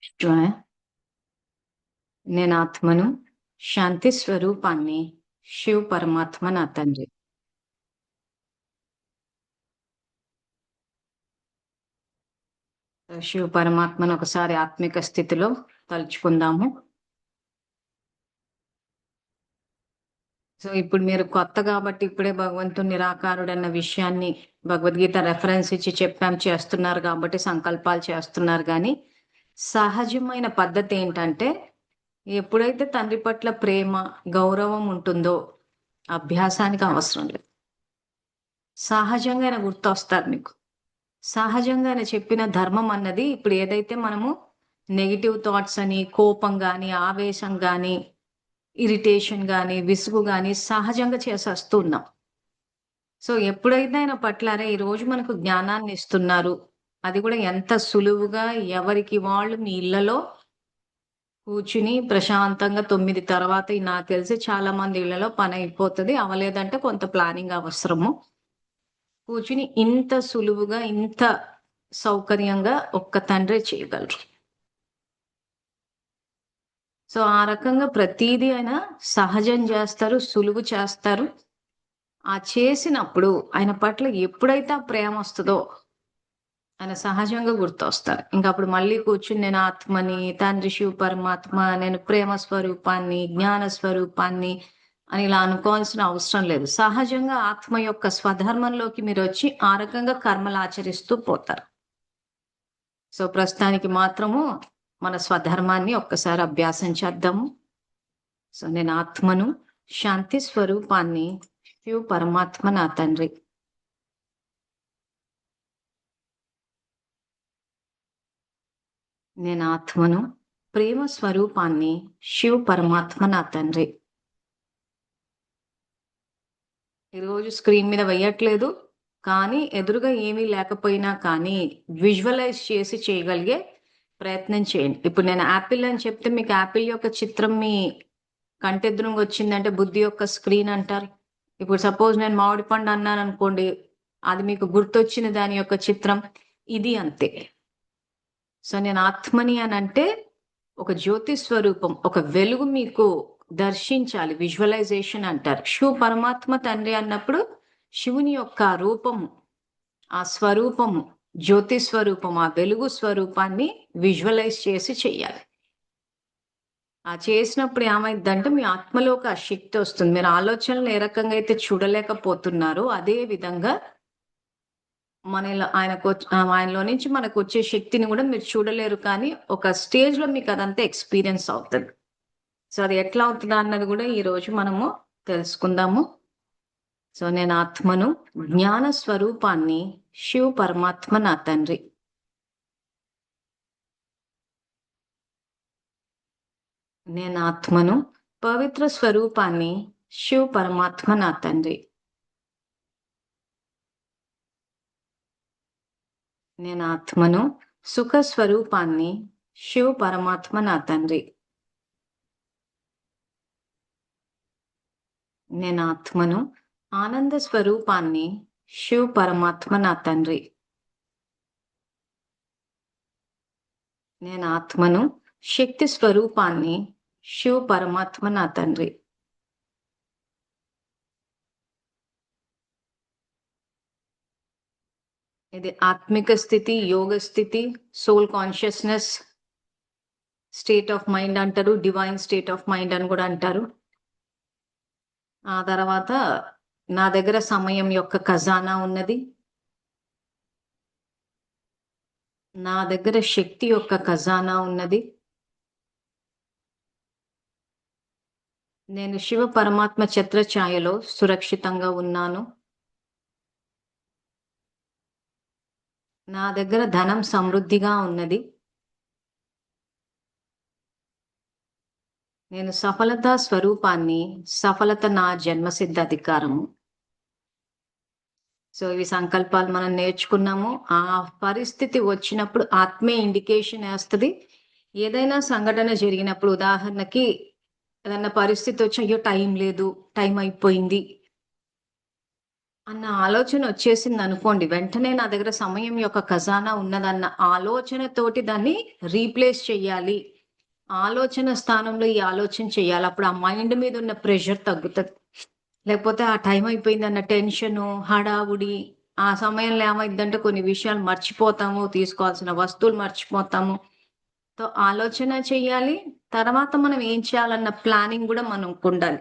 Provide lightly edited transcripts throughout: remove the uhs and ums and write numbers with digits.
శివాయ. నేను ఆత్మను, శాంతి స్వరూపాన్ని, శివ్ పరమాత్మ నా తండ్రి. శివ్ పరమాత్మను ఒకసారి ఆత్మిక స్థితిలో తలుచుకుందాము. సో ఇప్పుడు మీరు కొత్త కాబట్టి ఇప్పుడే భగవంతుడు నిరాకారుడన్న విషయాన్ని భగవద్గీత రెఫరెన్స్ ఇచ్చి చేస్తున్నారు కాబట్టి సంకల్పాలు చేస్తున్నారు. కానీ సహజమైన పద్ధతి ఏంటంటే, ఎప్పుడైతే తండ్రి పట్ల ప్రేమ, గౌరవం ఉంటుందో అభ్యాసానికి అవసరం లేదు. సహజంగా ఆయన గుర్తొస్తారు మీకు. సహజంగా ఆయన చెప్పిన ధర్మం అన్నది ఇప్పుడు ఏదైతే మనము నెగటివ్ థాట్స్ అని, కోపం గాని, ఆవేశం గాని, ఇరిటేషన్ గాని, విసుగు గాని సహజంగా చేసేస్తూ ఉన్నాం. సో ఎప్పుడైతే ఆయన పట్ల అరే ఈ రోజు మనకు జ్ఞానాన్ని ఇస్తున్నారు, అది కూడా ఎంత సులువుగా ఎవరికి వాళ్ళు మీ ఇళ్లలో కూర్చుని ప్రశాంతంగా 9 తర్వాత నాకు తెలిసి చాలా మంది ఇళ్లలో పని అయిపోతుంది. అవ్వలేదంటే కొంత ప్లానింగ్ అవసరము. కూర్చుని ఇంత సులువుగా, ఇంత సౌకర్యంగా ఒక్క తండ్రే చేయగలరు. సో ఆ రకంగా ప్రతీదీ ఆయన సహజం చేస్తారు, సులువు చేస్తారు. ఆ చేసినప్పుడు ఆయన పట్ల ఎప్పుడైతే ఆ ప్రేమ వస్తుందో ఆయన సహజంగా గుర్తొస్తారు. ఇంకా అప్పుడు మళ్ళీ కూర్చుని నేను ఆత్మని, తండ్రి శివ పరమాత్మ, నేను ప్రేమ స్వరూపాన్ని, జ్ఞాన స్వరూపాన్ని అని ఇలా అనుకోవాల్సిన అవసరం లేదు. సహజంగా ఆత్మ యొక్క స్వధర్మంలోకి మీరు వచ్చి ఆ రకంగా కర్మలు ఆచరిస్తూ పోతారు. సో ప్రస్తుతానికి మాత్రము మన స్వధర్మాన్ని ఒక్కసారి అభ్యాసం చేద్దాము. సో నేను ఆత్మను, శాంతి స్వరూపాన్ని, శివ పరమాత్మ నా తండ్రి. నేను ఆత్మను, ప్రేమ స్వరూపాన్ని, శివ పరమాత్మ నా తండ్రి. ఈరోజు స్క్రీన్ మీద వేయట్లేదు, కానీ ఎదురుగా ఏమీ లేకపోయినా కానీ విజువలైజ్ చేసి చేయగలిగే ప్రయత్నం చేయండి. ఇప్పుడు నేను యాపిల్ అని చెప్తే మీకు యాపిల్ యొక్క చిత్రం మీ కంటెదురుగా వచ్చిందంటే బుద్ధి యొక్క స్క్రీన్ అంటారు. ఇప్పుడు సపోజ్ నేను మామిడి పండు అన్నాను అనుకోండి, అది మీకు గుర్తొచ్చిన దాని యొక్క చిత్రం ఇది అంతే. సో నేను ఆత్మని అని అంటే ఒక జ్యోతి స్వరూపం, ఒక వెలుగు మీకు దర్శించాలి, విజువలైజేషన్ అంటారు. శివ పరమాత్మ తండ్రి అన్నప్పుడు శివుని యొక్క రూపము, ఆ స్వరూపము, జ్యోతి స్వరూపం, ఆ వెలుగు స్వరూపాన్ని విజువలైజ్ చేసి చెయ్యాలి. ఆ చేసినప్పుడు ఏమైందంటే మీ ఆత్మలోకి ఆ శక్తి వస్తుంది. మీరు ఆలోచనలు ఏ రకంగా అయితే చూడలేకపోతున్నారో అదే విధంగా ఆయనలో నుంచి మనకు వచ్చే శక్తిని కూడా మీరు చూడలేరు, కానీ ఒక స్టేజ్ లో మీకు అదంతా ఎక్స్పీరియన్స్ అవుతుంది. సో అది ఎట్లా అవుతుందా అన్నది కూడా ఈ రోజు మనము తెలుసుకుందాము. సో నేను ఆత్మను, జ్ఞాన స్వరూపాన్ని, శివ పరమాత్మ నా తండ్రి. నేను ఆత్మను, పవిత్ర స్వరూపాన్ని, శివ పరమాత్మ నా తండ్రి. నేను ఆత్మను, సుఖ స్వరూపాన్ని, శివ పరమాత్మ నా తండ్రి. నేను ఆత్మను, ఆనంద స్వరూపాన్ని, శివ పరమాత్మ నా తండ్రి. నేను ఆత్మను, శక్తి స్వరూపాన్ని, శివ పరమాత్మ నా తండ్రి. ఇది ఆత్మిక స్థితి, యోగ స్థితి, soul consciousness state of mind అంటారు, డివైన్ స్టేట్ ఆఫ్ మైండ్ అని కూడా అంటారు. ఆ తర్వాత నా దగ్గర సమయం యొక్క ఖజానా ఉన్నది, నా దగ్గర శక్తి యొక్క ఖజానా ఉన్నది. నేను శివ పరమాత్మ ఛత్రఛాయలో సురక్షితంగా ఉన్నాను. నా దగ్గర ధనం సమృద్ధిగా ఉన్నది. నేను సఫలత స్వరూపాన్ని, సఫలత నా జన్మసిద్ధ అధికారము. సో ఇవి సంకల్పాలు మనం నేర్చుకున్నాము. ఆ పరిస్థితి వచ్చినప్పుడు ఆత్మే ఇండికేషన్ వేస్తుంది. ఏదైనా సంఘటన జరిగినప్పుడు, ఉదాహరణకి ఏదన్నా పరిస్థితి వచ్చి అయ్యో టైం లేదు, టైం అయిపోయింది, అన్న ఆలోచన వచ్చేసింది అనుకోండి, వెంటనే నా దగ్గర సమయం యొక్క ఖజానా ఉన్నదన్న ఆలోచనతోటి దాన్ని రీప్లేస్ చెయ్యాలి. ఆలోచన స్థానంలో ఈ ఆలోచన చేయాలి. అప్పుడు ఆ మైండ్ మీద ఉన్న ప్రెషర్ తగ్గుతది. లేకపోతే ఆ టైం అయిపోయిందన్న టెన్షను, హడావుడి, ఆ సమయంలో ఏమైద్దంటే కొన్ని విషయాలు మర్చిపోతాము, తీసుకోవాల్సిన వస్తువులు మర్చిపోతాము. ఆలోచన చెయ్యాలి. తర్వాత మనం ఏం చేయాలన్న ప్లానింగ్ గూడా మనకుండాలి.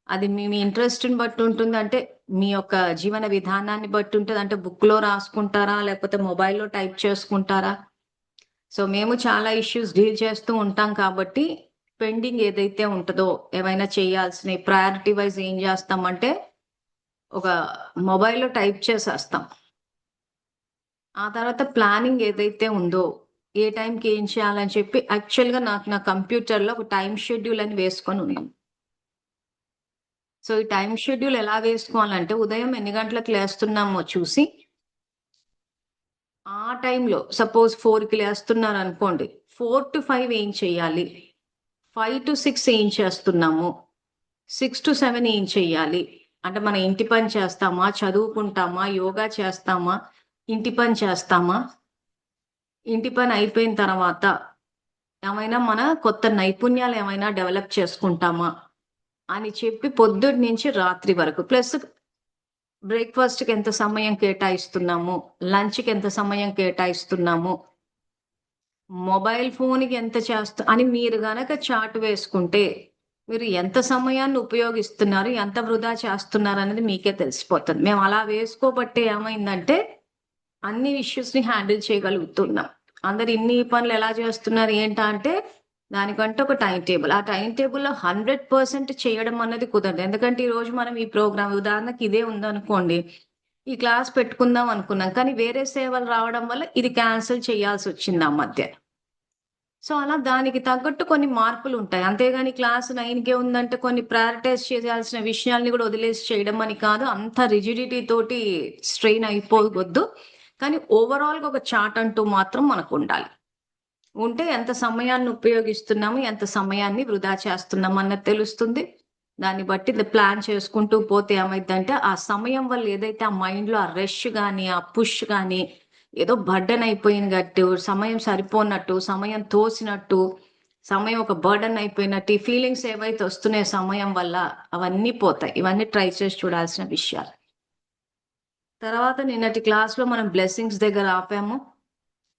అది మీ మీ ఇంట్రెస్ట్‌ని బట్టి ఉంటుంది. అంటే మీ యొక్క జీవన విధానాన్ని బట్టి ఉంటది. అంటే బుక్‌లో రాసుకుంటారా? లేకపోతే మొబైల్‌లో టైప్ చేసుకుంటారా? సో, మేము చాలా ఇష్యూస్ డీల్ చేస్తూ ఉంటాం కాబట్టి, పెండింగ్ ఏదైతే ఉంటదో, ఏవైనా చేయాల్సినయి ప్రయారిటీ వైస్ ఏం చేస్తామంటే, ఒక మొబైల్‌లో టైప్ చేసేస్తాం. ఆ తర్వాత ప్లానింగ్ ఏదైతే ఉందో, ఏ టైంకి ఏం చేయాలని చెప్పి యాక్చువల్‌గా నాకు నా కంప్యూటర్‌లో ఒక టైమ్ షెడ్యూల్ అని వేసుకొనున్నాను. సో, ఈ టైమ్ షెడ్యూల్ ఎలా వేసుకోవాలంటే, ఉదయం ఎన్ని గంటలకు లేస్తున్నామో చూసి, ఆ టైంలో సపోజ్ 4కి లేస్తున్నారనుకోండి. 4-5 ఏం చేయాలి? 5-6 ఏం చేస్తున్నాము? 6-7 ఏం చెయ్యాలి? అంటే మన ఇంటి పని చేస్తామా? చదువుకుంటామా? యోగా చేస్తామా? ఇంటి పని చేస్తామా? ఇంటి పని అయిపోయిన తర్వాత ఏమైనా మన కొత్త నైపుణ్యాలు ఏమైనా డెవలప్ చేసుకుంటామా? అని చెప్పి పొద్దున్న నుంచి రాత్రి వరకు. ప్లస్ బ్రేక్‌ఫాస్ట్‌కి ఎంత సమయం కేటాయిస్తున్నాము? లంచ్‌కి ఎంత సమయం కేటాయిస్తున్నాము? మొబైల్ ఫోన్‌కి ఎంత అని మీరు గనక చార్ట్ వేసుకుంటే, మీరు ఎంత సమయాన్ని ఉపయోగిస్తున్నారు? ఎంత వృధా చేస్తున్నారనేది మీకే తెలిసిపోతది. మేము అలా వేసుకోబట్టే ఏమైందంటే, అన్ని ఇష్యూస్‌ని హ్యాండిల్ చేయగలుగుతున్నాం. అందరు ఇన్ని పనులు ఎలా చేస్తున్నారు ఏంటా అంటే, దానికంటే ఒక టైమ్ టేబుల్. ఆ టైమ్ టేబుల్‌లో 100% చేయడం అన్నది కుదరదు. ఎందుకంటే, ఈరోజు మనం ఈ ప్రోగ్రామ్ ఉదాహరణకి ఇదే ఉందనుకోండి. ఈ క్లాస్ పెట్టుకుందాం అనుకున్నాం. కానీ వేరే సేవలు రావడం వల్ల ఇది క్యాన్సెల్ చేయాల్సొచ్చింది ఆ మధ్య. సో, అలా దానికి తగ్గట్టు కొన్ని మార్పులుంటాయి. అంతేగాని క్లాస్ 9కే ఉందంటే కొన్ని ప్రయారిటైజ్ చేయాల్సిన విషయాల్ని గూడా వదిలేసి చేయడం అని కాదు. అంత రిజిడిటీ తోటి స్ట్రెయిన్ అయిపోవద్దు. కానీ ఓవరాల్‌గా ఒక చార్ట్ అంటూ మాత్రం మనకుండాలి. ఉంటే ఎంత సమయాన్ని ఉపయోగిస్తున్నాము, ఎంత సమయాన్ని వృధా చేస్తున్నాం అన్నది తెలుస్తుంది. దాన్ని బట్టి ప్లాన్ చేసుకుంటూ పోతే ఏమైద్దంటే, ఆ సమయం వల్ల ఏదైతే ఆ మైండ్‌లో ఆ రష్ గాని, ఆ పుష్ గాని, ఏదో బర్డెన్ అయిపోయినట్టు, సమయం సరిపోనట్టు, సమయం తోసినట్టు, సమయం ఒక బర్డెన్ అయిపోయినట్టు, ఈ ఫీలింగ్స్ ఏవైతే వస్తున్నాయో సమయం వల్ల అవన్నీ పోతాయి. ఇవన్నీ ట్రై చేసి చూడాల్సిన విషయాలు. తర్వాత నిన్నటి క్లాస్‌లో మనం బ్లెస్సింగ్స్ దగ్గర ఆపాము.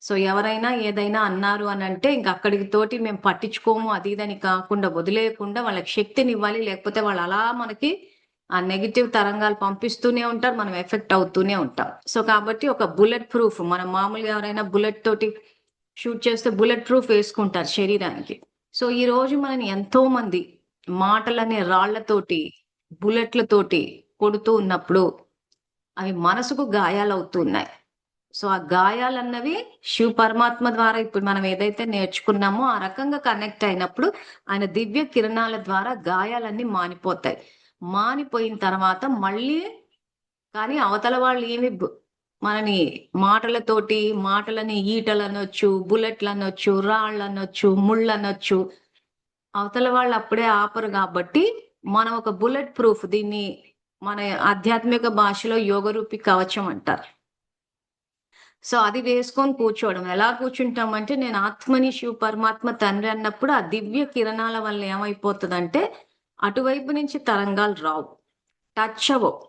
సో, ఎవరైనా ఏదైనా అన్నారు అనంటే ఇంక అక్కడికి తోటి మేము పట్టించుకోము అది ఇదని కాకుండా వదిలేయకుండా వాళ్ళకి శక్తినివ్వాలి. లేకపోతే వాళ్ళు అలా మనకి ఆ నెగెటివ్ తరంగాలు పంపిస్తూనే ఉంటారు. మనం ఎఫెక్ట్ అవుతూనే ఉంటాం. సో, కాబట్టి ఒక బుల్లెట్ ప్రూఫ్ మనం మామూలుగా ఎవరైనా బుల్లెట్ తోటి షూట్ చేస్తే బుల్లెట్ ప్రూఫ్ వేసుకుంటారు శరీరానికి. సో, ఈరోజు మనని ఎంతోమంది మాటలనే రాళ్ళతోటి, బుల్లెట్‌లతోటి కొడుతూ ఉన్నప్పుడు అవి మనసుకు గాయాలవుతున్నాయి. సో, ఆ గాయాలన్నవి శివ పరమాత్మ ద్వారా ఇప్పుడు మనం ఏదైతే నేర్చుకున్నామో, ఆ రకంగా కనెక్ట్ అయినప్పుడు ఆయన దివ్య కిరణాల ద్వారా గాయాలన్నీ మానిపోతాయి. మానిపోయిన తర్వాత మళ్ళీ కానీ అవతల వాళ్ళు ఏమి మనని మాటలతోటి మాటలని ఈటలనొచ్చు, బుల్లెట్‌లనొచ్చు, రాళ్ళనొచ్చు, ముళ్ళనొచ్చు. అవతల వాళ్ళు అప్పుడే ఆపరు గాబట్టి, మనం ఒక బుల్లెట్ ప్రూఫ్ దీన్ని మన ఆధ్యాత్మిక భాషలో యోగరూపి కవచం అంటారు. సో, అది వేసుకొని కూర్చోవడం. ఎలా కూర్చుంటామంటే, నేను ఆత్మని, శివ పరమాత్మ తండ్రి అన్నప్పుడు, ఆ దివ్య కిరణాల వల్ల ఏమైపోతదంటే, అటువైపు నుంచి తరంగాలు రావు. టచ్ అవ్వవు.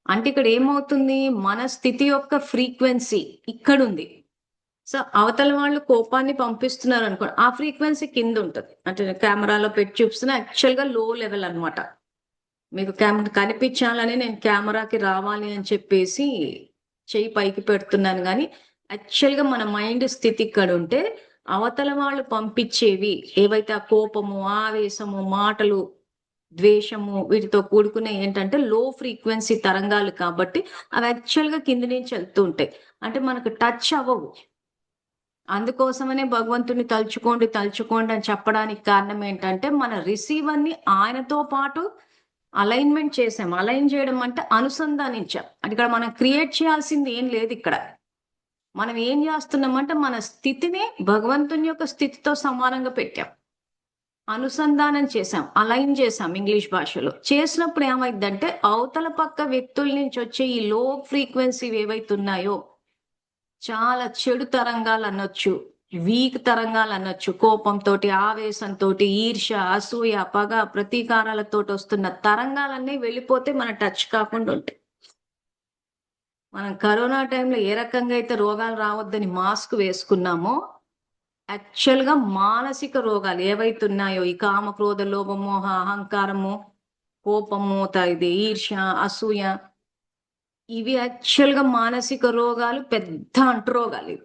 అంటే ఇక్కడ ఏమవుతుంది, మన స్థితి యొక్క ఫ్రీక్వెన్సీ ఇక్కడుంది. సో, అవతల వాళ్ళు కోపాన్ని పంపిస్తున్నారనుకోండి, ఆ ఫ్రీక్వెన్సీ కిందుంటది. అంటే కెమెరాలో పెట్టి చూపిస్తున్నా యాక్చువల్‌గా లో లెవెల్ అన్నమాట. మీకు కనిపించాలని నేను కెమెరాకి రావాలి అని చెప్పేసి చెయ్యి పైకి పెడుతున్నాను గానీ, యాక్చువల్‌గా మన మైండ్ స్థితి ఇక్కడుంటే, అవతల వాళ్ళు పంపించేవి ఏవైతే ఆ కోపము, ఆవేశము, మాటలు, ద్వేషము వీటితో కూడుకున్నయి ఏంటంటే, లో ఫ్రీక్వెన్సీ తరంగాలు కాబట్టి, అవి యాక్చువల్‌గా కింది నుంచి ఎళ్తూ ఉంటాయి. అంటే మనకు టచ్ అవ్వవు. అందుకోసమనే భగవంతుడిని తలుచుకోండి, తలుచుకోండి అని చెప్పడానికి కారణం ఏంటంటే, మన రిసీవర్‌ని ఆయనతో పాటు అలైన్‌మెంట్ చేసాం. అలైన్ చేయడం అంటే అనుసంధానించాం. అంటే ఇక్కడ మనం క్రియేట్ చేయాల్సింది ఏం లేదిక్కడ. మనం ఏం జేస్తున్నామంటే, మన స్థితిని భగవంతుని యొక్క స్థితితో సమానంగా పెట్టాం. అనుసంధానం చేసాం, అలైన్ చేసాం ఇంగ్లీష్ భాషలో. చేసినప్పుడు ఏమైందంటే అవతల పక్క వ్యక్తుల నుంచి వచ్చే ఈ లో ఫ్రీక్వెన్సీ ఏవైతున్నాయో చాలా చెడు తరంగాలు అనొచ్చు, వీక్ తరంగాలు అనొచ్చు, కోపంతోటి, ఆవేశంతోటి, ఈర్ష్య, అసూయ, పగ, ప్రతీకారాలతోటి వస్తున్న తరంగాలన్నీ వెళ్ళిపోతే మన టచ్ కాకుండా ఉంటాయి. మనం కరోనా టైంలో ఏ రకంగా అయితే రోగాలు రావద్దని మాస్క్ వేసుకున్నామో, యాక్చువల్ గా మానసిక రోగాలు ఏవైతున్నాయో ఈ కామ, క్రోధ, లోభ, మోహ, అహంకారము, కోపము, ఇది ఈర్ష్య, అసూయ, ఇవి యాక్చువల్ గా మానసిక రోగాలు, పెద్ద అంటు రోగాలు ఇవి.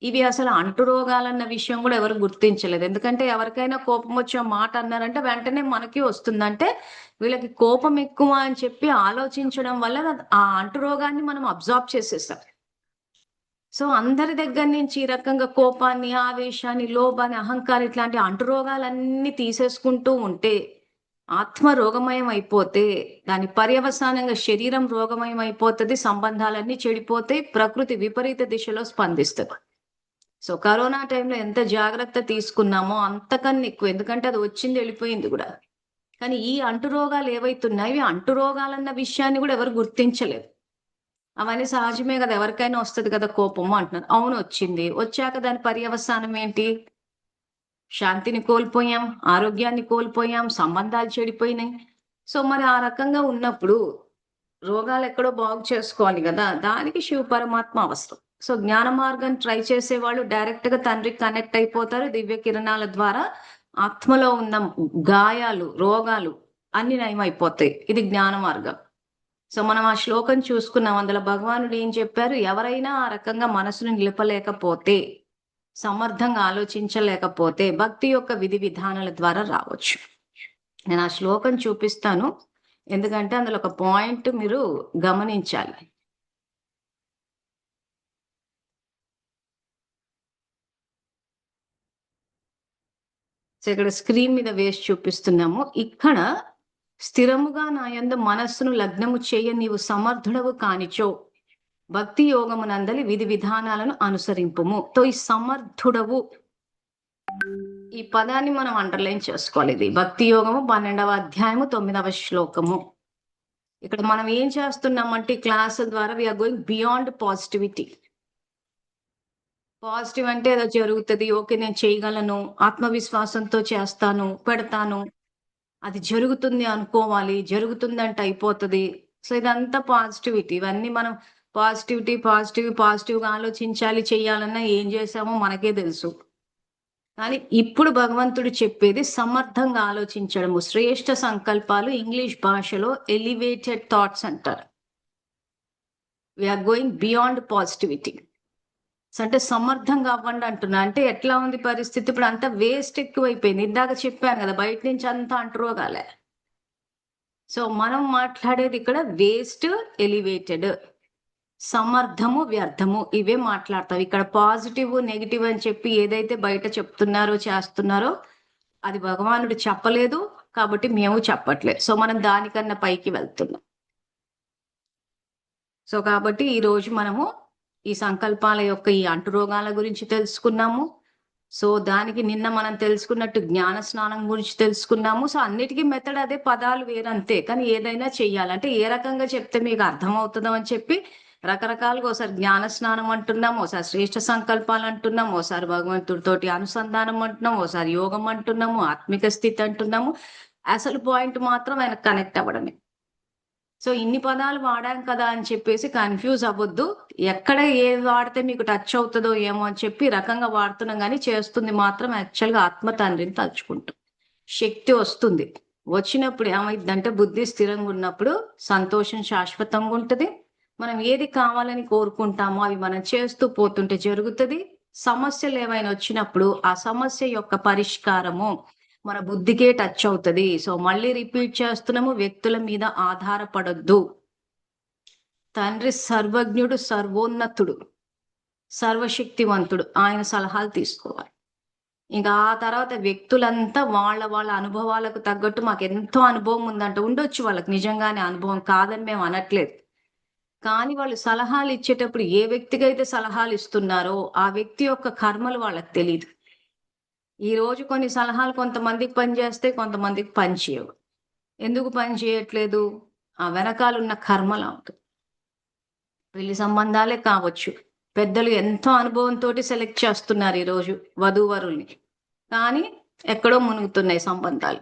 ఇవి అసలు అంటు రోగాలన్న విషయం కూడా ఎవరు గుర్తించలేదు. ఎందుకంటే ఎవరికైనా కోపం వచ్చే మాట అన్నారంటే వెంటనే మనకి వస్తుందంటే వీళ్ళకి కోపం ఎక్కువ అని చెప్పి ఆలోచించడం వల్ల ఆ అంటు రోగాన్ని మనం అబ్జార్బ్ చేసేస్తాం. సో అందరి దగ్గర నుంచి ఈ రకంగా కోపాన్ని, ఆవేశాన్ని, లోభాన్ని, అహంకారం ఇట్లాంటి అంటు రోగాలన్నీ తీసేసుకుంటూ ఉంటే, ఆత్మ రోగమయం అయిపోతే, దాని పర్యవసానంగా శరీరం రోగమయం అయిపోతుంది, సంబంధాలన్నీ చెడిపోతాయి, ప్రకృతి విపరీత దిశలో స్పందిస్తుంది. సో కరోనా టైంలో ఎంత జాగ్రత్త తీసుకున్నామో అంతకన్నా ఎక్కువ, ఎందుకంటే అది వచ్చింది వెళ్ళిపోయింది కూడా. కానీ ఈ అంటు రోగాలు ఏవైతున్నాయి, ఇవి అంటు రోగాలన్న విషయాన్ని కూడా ఎవరు గుర్తించలేదు. అవన్నీ సహజమే కదా, ఎవరికైనా వస్తుంది కదా కోపము అంటున్నారు. అవును వచ్చింది. వచ్చాక దాని పర్యవసానం ఏంటి? శాంతిని కోల్పోయాం, ఆరోగ్యాన్ని కోల్పోయాం, సంబంధాలు చెడిపోయినాయి. సో మరి ఆ రకంగా ఉన్నప్పుడు రోగాలు ఎక్కడో బాగు చేసుకోవాలి కదా, దానికి శివ పరమాత్మ అవసరం. సో జ్ఞాన మార్గం ట్రై చేసే వాళ్ళు డైరెక్ట్ గా తండ్రికి కనెక్ట్ అయిపోతారు. దివ్య కిరణాల ద్వారా ఆత్మలో ఉన్న గాయాలు, రోగాలు అన్ని నయమైపోతాయి. ఇది జ్ఞాన మార్గం. సో మనం ఆ శ్లోకం చూసుకున్నాం. అందులో భగవానుడు ఏం చెప్పారు? ఎవరైనా ఆ రకంగా మనసును నిలపలేకపోతే, సమర్థంగా ఆలోచించలేకపోతే భక్తి యొక్క విధి విధానాల ద్వారా రావచ్చు. నేను ఆ శ్లోకం చూపిస్తాను, ఎందుకంటే అందులో ఒక పాయింట్ మీరు గమనించాలి. సో ఇక్కడ స్క్రీన్ మీద వేసి చూపిస్తున్నాము. ఇక్కడ స్థిరముగా నా యందు మనస్సును లగ్నము చేయ నీవు సమర్థుడవు కానిచో భక్తి యోగమునందలి విధి విధానాలను అనుసరింపుము. తో ఈ సమర్థుడవు, ఈ పదాన్ని మనం అండర్లైన్ చేసుకోవాలి. ఇది భక్తి యోగము 12వ అధ్యాయము 9వ శ్లోకము. ఇక్కడ మనం ఏం చేస్తున్నామంటే క్లాస్ ద్వారా we are going beyond positivity. Positive అంటే ఏదో జరుగుతుంది, ఓకే నేను చేయగలను, ఆత్మవిశ్వాసంతో చేస్తాను, పెడతాను, అది జరుగుతుంది అనుకోవాలి, జరుగుతుందంటే అయిపోతుంది. సో ఇదంతా పాజిటివిటీ. ఇవన్నీ మనం పాజిటివ్గా ఆలోచించాలి, చెయ్యాలన్నా ఏం చేసామో మనకే తెలుసు. కానీ ఇప్పుడు భగవంతుడు చెప్పేది సమర్థంగా ఆలోచించడము, శ్రేష్ఠ సంకల్పాలు, ఇంగ్లీష్ భాషలో ఎలివేటెడ్ థాట్స్ అంటారు. We are going beyond positivity. అంటే సమర్థంగా అవ్వండి అంటున్నా. అంటే ఎట్లా ఉంది పరిస్థితి? ఇప్పుడు అంతా వేస్ట్ ఎక్కువైపోయింది. ఇందాక చెప్పాను కదా, బయట నుంచి అంతా అంటురోగాలే. సో మనం మాట్లాడేది ఇక్కడ వేస్ట్, ఎలివేటెడ్, సమర్థము, వ్యర్థము, ఇవే మాట్లాడతాం. ఇక్కడ పాజిటివ్, నెగిటివ్ అని చెప్పి ఏదైతే బయట చెప్తున్నారో చేస్తున్నారో అది భగవానుడు చెప్పలేదు, కాబట్టి మేము చెప్పట్లేదు. సో మనం దానికన్నా పైకి వెళ్తున్నాం. సో కాబట్టి ఈ రోజు మనము ఈ సంకల్పాల యొక్క ఈ అంటురోగాల గురించి తెలుసుకున్నాము. సో దానికి నిన్న మనం తెలుసుకున్నట్టు జ్ఞాన స్నానం గురించి తెలుసుకున్నాము. సో అన్నిటికీ మెథడ్ అదే, పదాలు వేరంతే, కానీ ఏదైనా చెయ్యాలంటే ఏ రకంగా చెప్తే మీకు అర్థమవుతుందో అని చెప్పి రకరకాలుగా ఒకసారి జ్ఞాన స్నానం అంటున్నాం, ఒకసారి శ్రేష్ఠ సంకల్పాలు అంటున్నాం, ఒకసారి భగవంతుడితోటి అనుసంధానం అంటున్నాం, ఒకసారి యోగం అంటున్నాము, ఆత్మిక స్థితి అంటున్నాము. అసలు పాయింట్ మాత్రం ఆయన కనెక్ట్ అవ్వడమే. సో ఇన్ని పదాలు వాడాం కదా అని చెప్పేసి కన్ఫ్యూజ్ అవ్వద్దు. ఎక్కడ ఏది వాడితే మీకు టచ్ అవుతుందో ఏమో అని చెప్పి రకంగా వాడుతున్నాం, కానీ చేస్తుంది మాత్రం యాక్చువల్గా ఆత్మ తండ్రిని తలుచుకుంటాం. శక్తి వస్తుంది. వచ్చినప్పుడు ఏమైందంటే బుద్ధి స్థిరంగా ఉన్నప్పుడు సంతోషం శాశ్వతంగా ఉంటుంది. మనం ఏది కావాలని కోరుకుంటామో అవి మనం చేస్తూ పోతుంటే జరుగుతుంది. సమస్యలు ఏమైనా వచ్చినప్పుడు ఆ సమస్య యొక్క పరిష్కారము మన బుద్ధికే టచ్ అవుతుంది. సో మళ్ళీ రిపీట్ చేస్తున్నాము, వ్యక్తుల మీద ఆధారపడొద్దు. తండ్రి సర్వజ్ఞుడు, సర్వోన్నతుడు, సర్వశక్తివంతుడు, ఆయన సలహాలు తీసుకోవాలి. ఇంకా ఆ తర్వాత వ్యక్తులంతా వాళ్ళ అనుభవాలకు తగ్గట్టు మాకు ఎంతో అనుభవం ఉందంట, ఉండొచ్చు వాళ్ళకి నిజంగానే అనుభవం, కాదని మేము అనట్లేదు. కానీ వాళ్ళు సలహాలు ఇచ్చేటప్పుడు ఏ వ్యక్తికి అయితే సలహాలు ఇస్తున్నారో ఆ వ్యక్తి యొక్క కర్మలు వాళ్ళకి తెలియదు. ఈ రోజు కొన్ని సలహాలు కొంతమందికి పనిచేస్తే కొంతమందికి పనిచేయవు. ఎందుకు పని చేయట్లేదు? ఆ వెనకాలున్న కర్మలా ఉంటుంది. పెళ్లి సంబంధాలే కావచ్చు. పెద్దలు ఎంతో అనుభవంతోటి సెలెక్ట్ చేస్తున్నారు ఈరోజు వధూవరుల్ని. కానీ ఎక్కడో మునుగుతున్నాయి సంబంధాలు.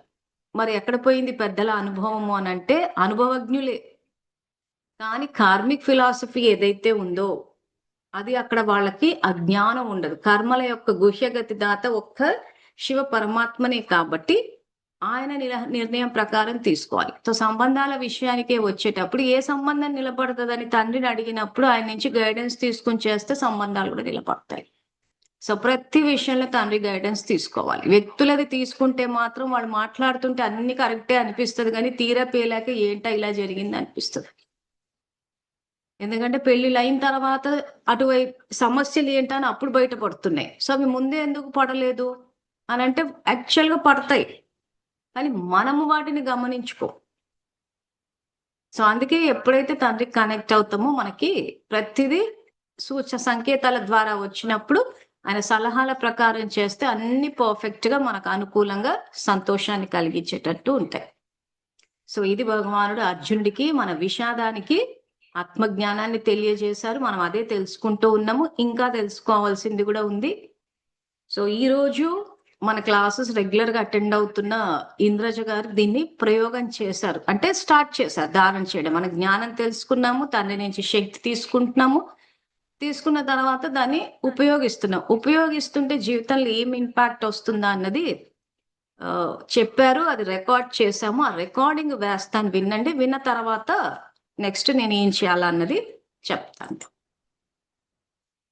మరి ఎక్కడ పోయింది పెద్దల అనుభవము అనంటే అనుభవజ్ఞులే. కానీ కార్మిక్ ఫిలాసఫీ ఏదైతే ఉందో అది అక్కడ వాళ్ళకి అజ్ఞానం ఉండదు. కర్మల యొక్క గుహ్యగతి దాత ఒక్క శివ పరమాత్మనే కాబట్టి ఆయన నిర్ణయం ప్రకారం తీసుకోవాలి. సో సంబంధాల విషయానికే వచ్చేటప్పుడు ఏ సంబంధం నిలబడుతుందని తండ్రిని అడిగినప్పుడు ఆయన నుంచి గైడెన్స్ తీసుకుని చేస్తే సంబంధాలు కూడా నిలబడతాయి. సో ప్రతి విషయంలో తండ్రి గైడెన్స్ తీసుకోవాలి. వ్యక్తులది తీసుకుంటే మాత్రం వాళ్ళు మాట్లాడుతుంటే అన్ని కరెక్టే అనిపిస్తుంది, కానీ తీరా పేలాక ఏంటా ఇలా జరిగింది అనిపిస్తుంది. ఎందుకంటే పెళ్లిళ్ళు అయిన తర్వాత అటువైపు సమస్యలు ఏంటని అప్పుడు బయటపడుతున్నాయి. సో అవి ముందే ఎందుకు పడలేదు అని అంటే యాక్చువల్గా పడతాయి, కానీ మనము వాటిని గమనించుకో. సో అందుకే ఎప్పుడైతే తండ్రికి కనెక్ట్ అవుతామో మనకి ప్రతిదీ సంకేతాల ద్వారా వచ్చినప్పుడు ఆయన సలహాల ప్రకారం చేస్తే అన్ని పర్ఫెక్ట్ గా మనకు అనుకూలంగా సంతోషాన్ని కలిగించేటట్టు ఉంటాయి. సో ఇది భగవానుడు అర్జునుడికి మన విషాదానికి ఆత్మజ్ఞానాన్ని తెలియజేశారు. మనం అదే తెలుసుకుంటూ ఉన్నాము, ఇంకా తెలుసుకోవాల్సింది కూడా ఉంది. సో ఈ రోజు మన క్లాసెస్ రెగ్యులర్ గా అటెండ్ అవుతున్న ఇంద్రజ గారు దీన్ని ప్రయోగం చేశారు, అంటే స్టార్ట్ చేశారు ధారణ చేయడం. మన జ్ఞానం తెలుసుకున్నాము, తండ్రి నుంచి శక్తి తీసుకుంటున్నాము, తీసుకున్న తర్వాత దాన్ని ఉపయోగిస్తున్నాం. ఉపయోగిస్తుంటే జీవితంలో ఏం ఇంపాక్ట్ వస్తుందా అన్నది చెప్పారు. అది రికార్డ్ చేశాము. ఆ రికార్డింగ్ వేస్తాను, వినండి. విన్న తర్వాత నెక్స్ట్ నేను ఏం చేయాలన్నది చెప్తాను.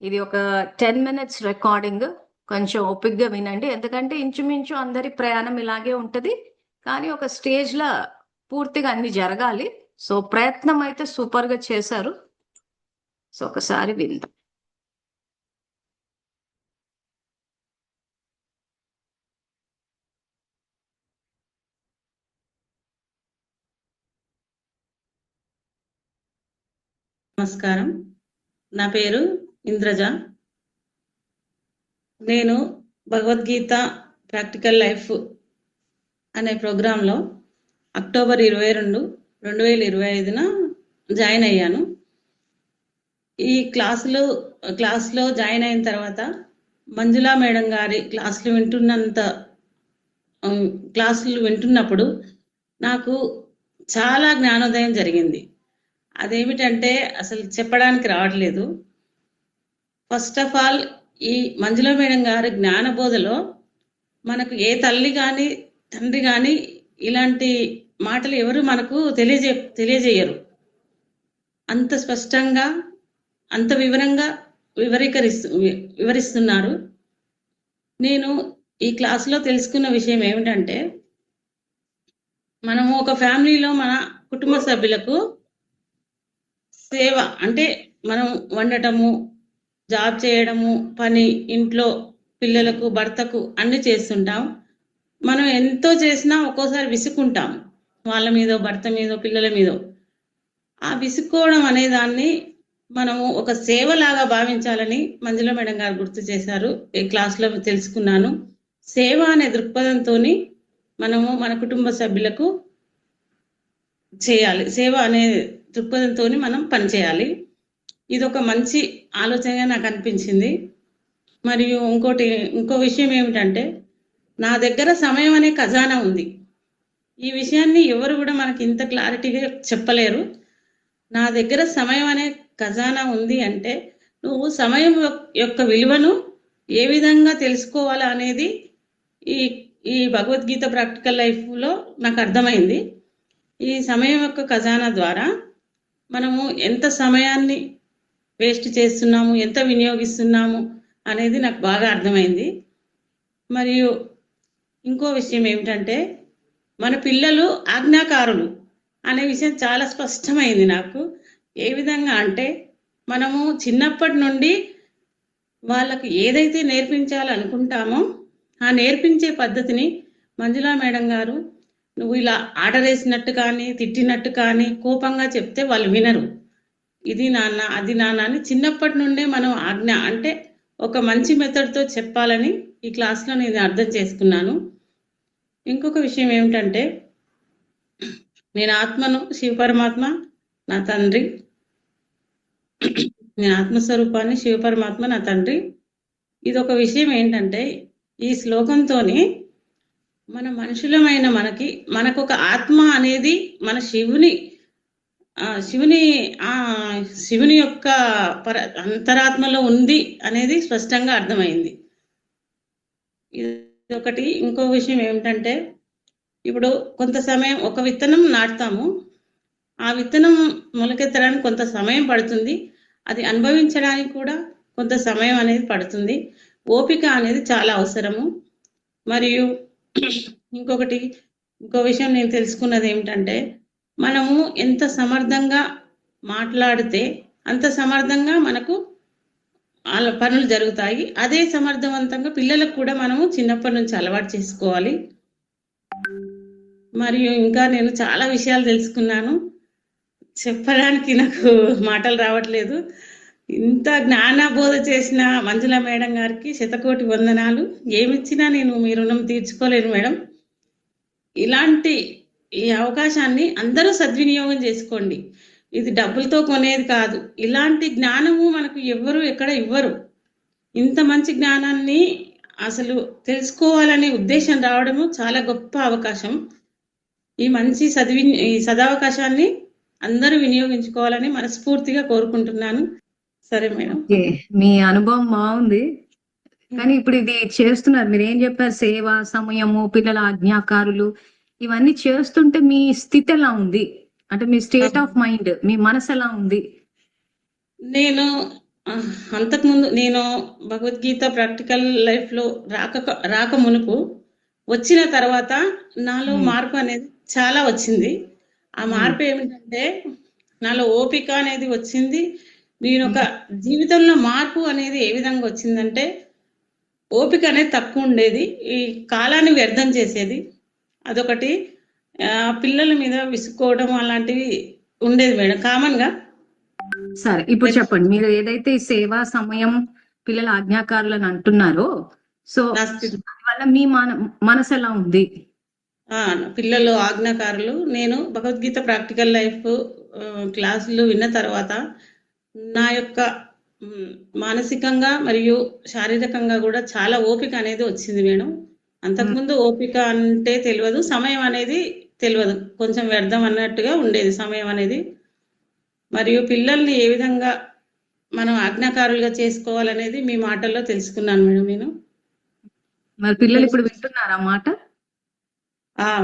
ఇది ఒక 10 minutes రికార్డింగ్. కొంచెం ఓపిక్గా వినండి, ఎందుకంటే ఇంచుమించు అందరి ప్రయాణం ఇలాగే ఉంటది, కానీ ఒక స్టేజ్ లో పూర్తిగా అన్ని జరగాలి. సో ప్రయత్నం అయితే సూపర్ గా చేశారు. సో ఒకసారి విందాం. నమస్కారం, నా పేరు ఇంద్రజ. నేను భగవద్గీత ప్రాక్టికల్ లైఫ్ అనే ప్రోగ్రాంలో అక్టోబర్ 22, 2025న జాయిన్ అయ్యాను. ఈ క్లాస్లో జాయిన్ అయిన తర్వాత మంజులా మేడం గారి క్లాసులు వింటున్నప్పుడు నాకు చాలా జ్ఞానోదయం జరిగింది. అదేమిటంటే అసలు చెప్పడానికి రావట్లేదు. ఫస్ట్ ఆఫ్ ఆల్, ఈ మంజుల మేడం గారి జ్ఞానబోధలో మనకు ఏ తల్లి కానీ తండ్రి కానీ ఇలాంటి మాటలు ఎవరు మనకు తెలియజేయరు. అంత స్పష్టంగా, అంత వివరంగా వివరిస్తున్నారు. నేను ఈ క్లాసులో తెలుసుకున్న విషయం ఏమిటంటే, మనము ఒక ఫ్యామిలీలో మన కుటుంబ సభ్యులకు సేవ అంటే మనం వండటము, జాబ్ చేయడము, పని, ఇంట్లో పిల్లలకు, భర్తకు అన్ని చేస్తుంటాం. మనం ఎంతో చేసినా ఒక్కోసారి విసుక్కుంటాం, వాళ్ళ మీదో, భర్త మీదో, పిల్లల మీదో. ఆ విసుక్కోవడం అనే దాన్ని మనము ఒక సేవలాగా భావించాలని మంజుల మేడం గారు గుర్తు చేశారు. ఈ క్లాస్లో తెలుసుకున్నాను. సేవ అనే దృక్పథంతో మనము మన కుటుంబ సభ్యులకు చేయాలి. సేవ అనే దృక్పథంతో మనం పనిచేయాలి. ఇది ఒక మంచి ఆలోచనగా నాకు అనిపించింది. మరియు ఇంకో విషయం ఏమిటంటే, నా దగ్గర సమయం అనే ఖజానా ఉంది. ఈ విషయాన్ని ఎవరు కూడా మనకి ఇంత క్లారిటీగా చెప్పలేరు. నా దగ్గర సమయం అనే ఖజానా ఉంది అంటే, నువ్వు సమయం యొక్క విలువను ఏ విధంగా తెలుసుకోవాలా అనేది ఈ భగవద్గీత ప్రాక్టికల్ లైఫ్లో నాకు అర్థమైంది. ఈ సమయం యొక్క ఖజానా ద్వారా మనము ఎంత సమయాన్ని వేస్ట్ చేస్తున్నాము, ఎంత వినియోగిస్తున్నాము అనేది నాకు బాగా అర్థమైంది. మరియు ఇంకో విషయం ఏమిటంటే, మన పిల్లలు ఆజ్ఞాకారులు అనే విషయం చాలా స్పష్టమైంది నాకు. ఏ విధంగా అంటే, మనము చిన్నప్పటి నుండి వాళ్ళకు ఏదైతే నేర్పించాలనుకుంటామో ఆ నేర్పించే పద్ధతిని మంజులా మేడం గారు, నువ్వు ఇలా ఆర్డర్ వేసినట్టు కానీ, తిట్టినట్టు కానీ, కోపంగా చెప్తే వాళ్ళు వినరు. ఇది నాన్న, అది నాన్న అని చిన్నప్పటి నుండే మనం ఆజ్ఞ అంటే ఒక మంచి మెథడ్తో చెప్పాలని ఈ క్లాస్లో నేను అర్థం చేసుకున్నాను. ఇంకొక విషయం ఏమిటంటే, నేను ఆత్మను, శివ పరమాత్మ నా తండ్రి, నేను ఆత్మస్వరూపాన్ని, శివ పరమాత్మ నా తండ్రి. ఇది ఒక విషయం ఏంటంటే, ఈ శ్లోకంతోని మన మనుషులమైన మనకొక ఆత్మ అనేది మన శివుని ఆ శివుని యొక్క అంతరాత్మలో ఉంది అనేది స్పష్టంగా అర్థమైంది. ఇది ఒకటి. ఇంకో విషయం ఏమిటంటే, ఇప్పుడు కొంత సమయం ఒక విత్తనం నాటుతాము, ఆ విత్తనం మొలకెత్తడానికి కొంత సమయం పడుతుంది, అది అనుభవించడానికి కూడా కొంత సమయం అనేది పడుతుంది. ఓపిక అనేది చాలా అవసరము. మరియు ఇంకో విషయం నేను తెలుసుకున్నది ఏమిటంటే, మనము ఎంత సమర్థంగా మాట్లాడితే అంత సమర్థంగా మనకు పనులు జరుగుతాయి. అదే సమర్థవంతంగా పిల్లలకు కూడా మనము చిన్నప్పటి నుంచి అలవాటు చేసుకోవాలి. మరియు ఇంకా నేను చాలా విషయాలు తెలుసుకున్నాను, చెప్పడానికి నాకు మాటలు రావట్లేదు. ఇంత జ్ఞానబోధ చేసిన మంజుల మేడం గారికి శతకోటి వందనాలు. ఏమిచ్చినా నేను మీ రుణం తీర్చుకోలేను మేడం. ఇలాంటి ఈ అవకాశాన్ని అందరూ సద్వినియోగం చేసుకోండి. ఇది డబ్బులతో కొనేది కాదు. ఇలాంటి జ్ఞానము మనకు ఎవ్వరు ఎక్కడ ఇవ్వరు. ఇంత మంచి జ్ఞానాన్ని అసలు తెలుసుకోవాలనే ఉద్దేశం రావడము చాలా గొప్ప అవకాశం. ఈ మంచి ఈ సదవకాశాన్ని అందరూ వినియోగించుకోవాలని మనస్ఫూర్తిగా కోరుకుంటున్నాను. సరే మేడం. మీ అనుభవం బాగుంది, కానీ ఇప్పుడు ఇది చేస్తున్నారు, మీరు ఏం చెప్పారు, సేవ, సమయము, పిల్లల ఆజ్ఞాకారులు, ఇవన్నీ చేస్తుంటే మీ స్థితి ఎలా ఉంది? అంటే మీ స్టేట్ ఆఫ్ మైండ్, మీ మనసు ఎలా ఉంది? నేను అంతకుముందు నేను భగవద్గీత ప్రాక్టికల్ లైఫ్ లో రాక మునుపు, వచ్చిన తర్వాత నాలో మార్పు అనేది చాలా వచ్చింది. ఆ మార్పు ఏమిటంటే, నాలో ఓపిక అనేది వచ్చింది. నేను ఒక జీవితంలో మార్పు అనేది ఏ విధంగా వచ్చిందంటే, ఓపిక అనేది తక్కువ ఉండేది, ఈ కాలాన్ని వ్యర్థం చేసేది, అదొకటి. పిల్లల మీద విసుక్కోవడం అలాంటివి ఉండేది మేడం, కామన్ గా. సరే, ఇప్పుడు చెప్పండి, మీరు ఏదైతే ఈ సేవ, సమయం, పిల్లల ఆజ్ఞాకారులను అంటున్నారో, సో దానివల్ల మీ మనసు ఎలా ఉంది? పిల్లలు ఆజ్ఞాకారులు, నేను భగవద్గీత ప్రాక్టికల్ లైఫ్ క్లాసులు విన్న తర్వాత నా యొక్క మానసికంగా మరియు శారీరకంగా కూడా చాలా ఓపిక అనేది వచ్చింది మేడం. అంతకుముందు ఓపిక అంటే తెలియదు, సమయం అనేది తెలియదు, కొంచెం వ్యర్థం అన్నట్టుగా ఉండేది సమయం అనేది. మరియు పిల్లల్ని ఏ విధంగా మనం ఆజ్ఞాకారులుగా చేసుకోవాలనేది మీ మాటల్లో తెలుసుకున్నాను మేడం నేను. మరి పిల్లలు ఇప్పుడు వింటున్నారా మాట?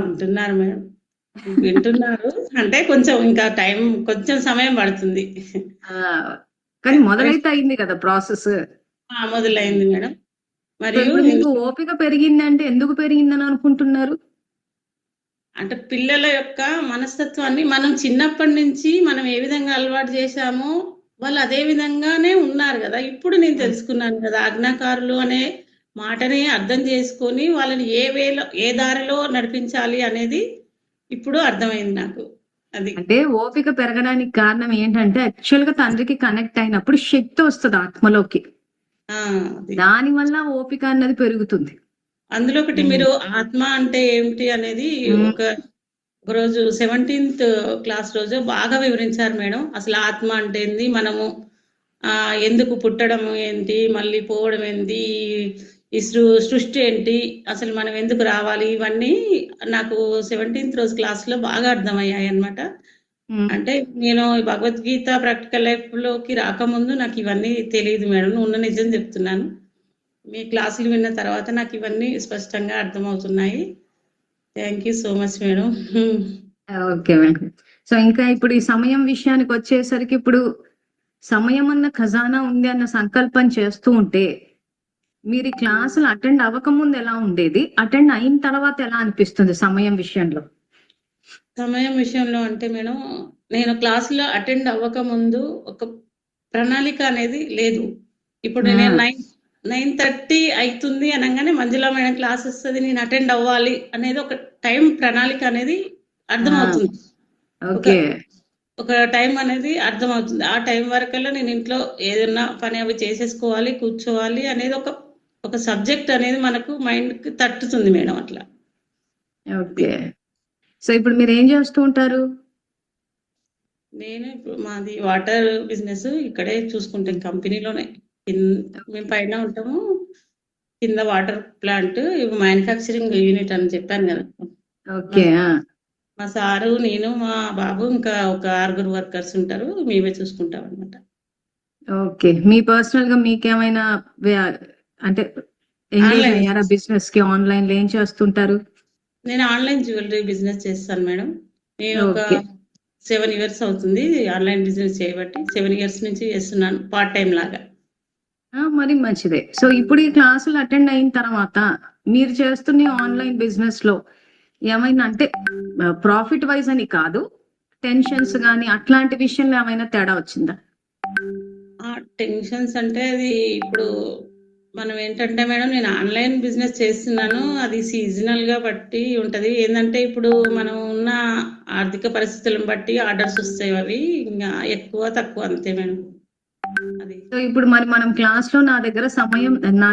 వింటున్నారు మేడం, వింటున్నారు. అంటే కొంచెం ఇంకా టైం, కొంచెం సమయం పడుతుంది, కానీ మొదలైతే అయింది కదా ప్రాసెస్. మొదలైంది మేడం. మరియు మీకు ఓపిక పెరిగిందంటే ఎందుకు పెరిగిందని అనుకుంటున్నారు? అంటే పిల్లల యొక్క మనస్తత్వాన్ని మనం చిన్నప్పటి నుంచి మనం ఏ విధంగా అలవాటు చేశామో వాళ్ళు అదే విధంగానే ఉన్నారు కదా. ఇప్పుడు నేను తెలుసుకున్నాను కదా, ఆజ్ఞాకారులు అనే మాటని అర్థం చేసుకొని వాళ్ళని ఏ దారిలో నడిపించాలి అనేది ఇప్పుడు అర్థమైంది నాకు. అది అంటే ఓపిక పెరగడానికి కారణం ఏంటంటే, యాక్చువల్ గా తండ్రికి కనెక్ట్ అయినప్పుడు శక్తి వస్తుంది ఆత్మలోకి, దాని వల్ల ఓపిక అన్నది పెరుగుతుంది. అందులో ఒకటి, మీరు ఆత్మ అంటే ఏమిటి అనేది ఒక రోజు 17th క్లాస్ రోజు బాగా వివరించారు మేడం. అసలు ఆత్మ అంటే ఏంది, మనము ఎందుకు పుట్టడం ఏంటి, మళ్ళీ పోవడం ఏంటి, ఈ సృష్టి ఏంటి, అసలు మనం ఎందుకు రావాలి, ఇవన్నీ నాకు 17th రోజు క్లాస్ లో బాగా అర్థమయ్యాయి అన్నమాట. అంటే నేను భగవద్గీత ప్రాక్టికల్ లైఫ్ లోకి రాకముందు నాకు ఇవన్నీ తెలియదు మేడం, ఉన్న నిజం చెప్తున్నాను. మీ క్లాసులు విన్న తర్వాత నాకు ఇవన్నీ స్పష్టంగా అర్థమవుతున్నాయి. Thank you so much madam. Okay madam. So ఇంకా ఇప్పుడు ఈ సమయం విషయానికి వచ్చేసరికి, ఇప్పుడు సమయం అన్న ఖజానా ఉంది అన్న సంకల్పం చేస్తూ ఉంటే, మీరు క్లాసులు అటెండ్ అవ్వకముందు ఎలా ఉండేది, అటెండ్ అయిన తర్వాత ఎలా అనిపిస్తుంది సమయం విషయంలో? సమయం విషయంలో అంటే మేడం, నేను క్లాసులో అటెండ్ అవ్వకముందు ఒక ప్రణాళిక అనేది లేదు. ఇప్పుడు నేను 9:30 అవుతుంది అనగానే మంజుల మేడం క్లాస్ వస్తుంది, నేను అటెండ్ అవ్వాలి అనేది ఒక టైం ప్రణాళిక అనేది అర్థమవుతుంది. ఒక టైం అనేది అర్థమవుతుంది. ఆ టైం వరకల్లా నేను ఇంట్లో ఏదన్నా పని అవి చేసేసుకోవాలి, కూర్చోవాలి అనేది ఒక సబ్జెక్ట్ అనేది మనకు మైండ్‌కి తట్టుతుంది మేడం అట్లా. అది. ఓకే. సో ఇప్పుడు మీరు ఏం చేస్తూ ఉంటారు? నేను ఇప్పుడు మాది వాటర్ బిజినెస్ ఇక్కడే చూసుకుంటాం కంపెనీలోనే. మేము పైన ఉంటాము. కింద వాటర్ ప్లాంట్ మ్యానుఫ్యాక్చరింగ్ యూనిట్ అని చెప్పాను కదా. ఓకే. మా సారు, నేను, మా బాబు ఇంకా ఒక 6 వర్కర్స్ ఉంటారు. మేమే చూసుకుంటాం అనమాట. ఓకే. మీ పర్సనల్ గా మీకేమైనా అంటే ఎంగేజ్ ఆన్లైన్ అయ్యారా బిజినెస్ కి? ఆన్లైన్ లో ఏం చేస్తుంటారు? నేను ఆన్లైన్ జ్యువెలరీ బిజినెస్ చేస్తాను మేడం. నేను ఒక ఓకే. 7 ఇయర్స్ అవుతుంది ఆన్లైన్ బిజినెస్ చేయబట్టి. 7 ఇయర్స్ నుంచి చేస్తున్నాను పార్ట్ టైం లాగా. మరి మంచిదే. సో ఇప్పుడు ఈ క్లాసులు అటెండ్ అయిన తర్వాత మీరు చేస్తున్న ఆన్లైన్ బిజినెస్ లో ఏమైనా అంటే ప్రాఫిట్ వైజ్ అని కాదు, టెన్షన్స్ గానీ అట్లాంటి విషయంలో ఏమైనా తేడా వచ్చిందా? టెన్షన్స్ అంటే అది ఇప్పుడు మనం ఏంటంటే మేడం, నేను ఆన్లైన్ బిజినెస్ చేస్తున్నాను. అది సీజనల్ గా బట్టి ఉంటది. ఏంటంటే ఇప్పుడు మనం ఉన్న ఆర్థిక పరిస్థితులను బట్టి ఆర్డర్స్ వస్తాయి. అవి ఇంకా ఎక్కువ తక్కువ అంతే మేడం. అది సో ఇప్పుడు మరి మనం క్లాస్ లో నా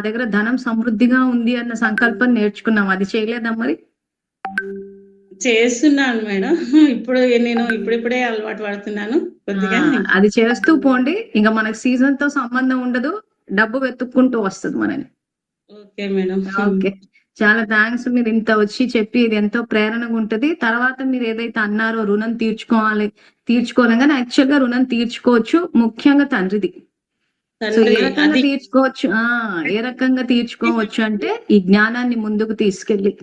దగ్గర ధనం సమృద్ధిగా ఉంది అన్న సంకల్పం నేర్చుకున్నాం, అది చేయలేదా మరి? చేస్తున్నాను మేడం. ఇప్పుడు నేను ఇప్పుడిప్పుడే అలవాటు పడుతున్నాను కొద్దిగా. అది చేస్తూ పోండి, ఇంకా మనకి సీజన్ తో సంబంధం ఉండదు, డబ్బు వెతుక్కుంటూ వస్తుంది మనని. Okay madam. ఓకే. చాలా థ్యాంక్స్, మీరు ఇంత వచ్చి చెప్పి, ఇది ఎంతో ప్రేరణగా ఉంటది. తర్వాత మీరు ఏదైతే అన్నారో రుణం తీర్చుకోవాలి కానీ యాక్చువల్ గా రుణం తీర్చుకోవచ్చు, ముఖ్యంగా తండ్రిది. సో ఏ తండ్రి రకంగా అది తీర్చుకోవచ్చు? ఏ రకంగా తీర్చుకోవచ్చు అంటే ఈ జ్ఞానాన్ని ముందుకు తీసుకెళ్ళి,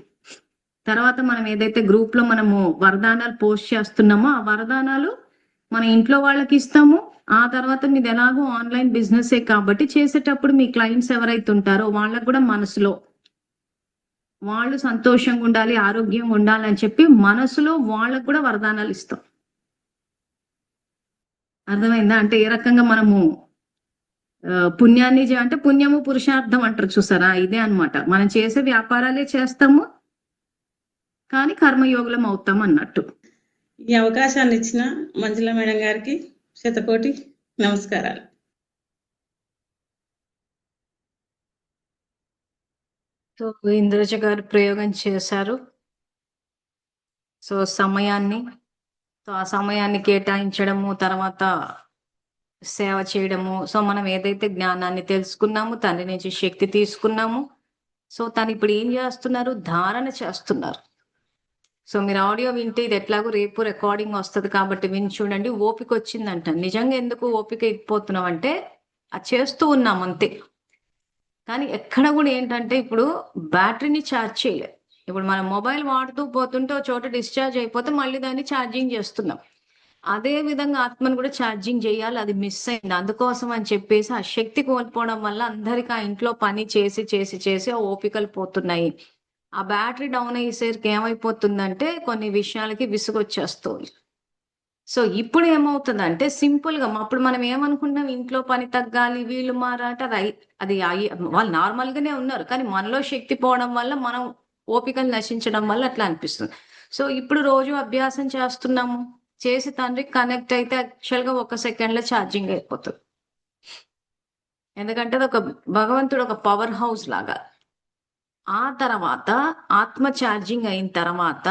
తర్వాత మనం ఏదైతే గ్రూప్ లో మనము వరదానాలు పోస్ట్ చేస్తున్నామో ఆ వరదానాలు మన ఇంట్లో వాళ్ళకి ఇస్తాము. ఆ తర్వాత మీది ఎలాగో ఆన్లైన్ బిజినెస్ కాబట్టి చేసేటప్పుడు మీ క్లయింట్స్ ఎవరైతే ఉంటారో వాళ్ళకు కూడా మనసులో వాళ్ళు సంతోషంగా ఉండాలి, ఆరోగ్యంగా ఉండాలి అని చెప్పి మనసులో వాళ్ళకు కూడా వరదానాలు ఇస్తాం. అర్థమైందా? అంటే ఏ రకంగా మనము పుణ్యాన్ని అంటే పుణ్యము పురుషార్థం అంటారు చూసారా, ఇదే అన్నమాట. మనం చేసే వ్యాపారాలే చేస్తాము కానీ కర్మయోగులం అవుతాం అన్నట్టు. ఈ అవకాశాన్ని ఇచ్చిన మంజుల మేడం గారికి శతకోటి నమస్కారాలు. సో ఇంద్రజ గారు ప్రయోగం చేశారు. సో ఆ సమయాన్ని కేటాయించడము, తర్వాత సేవ చేయడము. సో మనం ఏదైతే జ్ఞానాన్ని తెలుసుకున్నాము, తండ్రి నుంచి శక్తి తీసుకున్నాము, సో తను ఇప్పుడు ఏం చేస్తున్నారు? ధారణ చేస్తున్నారు. సో మీరు ఆడియో వింటే, ఇది ఎట్లాగో రేపు రికార్డింగ్ వస్తుంది కాబట్టి విని చూడండి. ఓపిక వచ్చిందంట. నిజంగా ఎందుకు ఓపిక ఇచ్చిపోతున్నాం అంటే అది చేస్తూ ఉన్నాం అంతే. కానీ ఎక్కడ కూడా ఏంటంటే ఇప్పుడు బ్యాటరీని ఛార్జ్ చేయలేదు. ఇప్పుడు మనం మొబైల్ వాడుతూ పోతుంటే ఒక చోట డిశ్చార్జ్ అయిపోతే మళ్ళీ దాన్ని ఛార్జింగ్ చేస్తున్నాం. అదే విధంగా ఆత్మను కూడా ఛార్జింగ్ చేయాలి, అది మిస్ అయింది. అందుకోసం అని చెప్పేసి ఆ శక్తి కోల్పోవడం వల్ల అందరికి ఆ ఇంట్లో పని చేసి చేసి చేసి ఆ ఓపికలు పోతున్నాయి. ఆ బ్యాటరీ డౌన్ అయ్యేసరికి ఏమైపోతుందంటే కొన్ని విషయాలకి విసుగొచ్చేస్తుంది. సో ఇప్పుడు ఏమవుతుందంటే సింపుల్ గా అప్పుడు మనం ఏమనుకుంటాం, ఇంట్లో పని తగ్గాలి, వీళ్ళు మారాట, అది వాళ్ళు నార్మల్ గానే ఉన్నారు కానీ మనలో శక్తి పోవడం వల్ల మనం ఓపికలు నశించడం వల్ల అట్లా అనిపిస్తుంది. సో ఇప్పుడు రోజు అభ్యాసం చేస్తున్నాము, చేసి తండ్రికి కనెక్ట్ అయితే యాక్చువల్ గా 1 సెకండ్ లో ఛార్జింగ్ అయిపోతుంది. ఎందుకంటే అది భగవంతుడు ఒక పవర్ హౌస్ లాగా. ఆ తర్వాత ఆత్మ ఛార్జింగ్ అయిన తర్వాత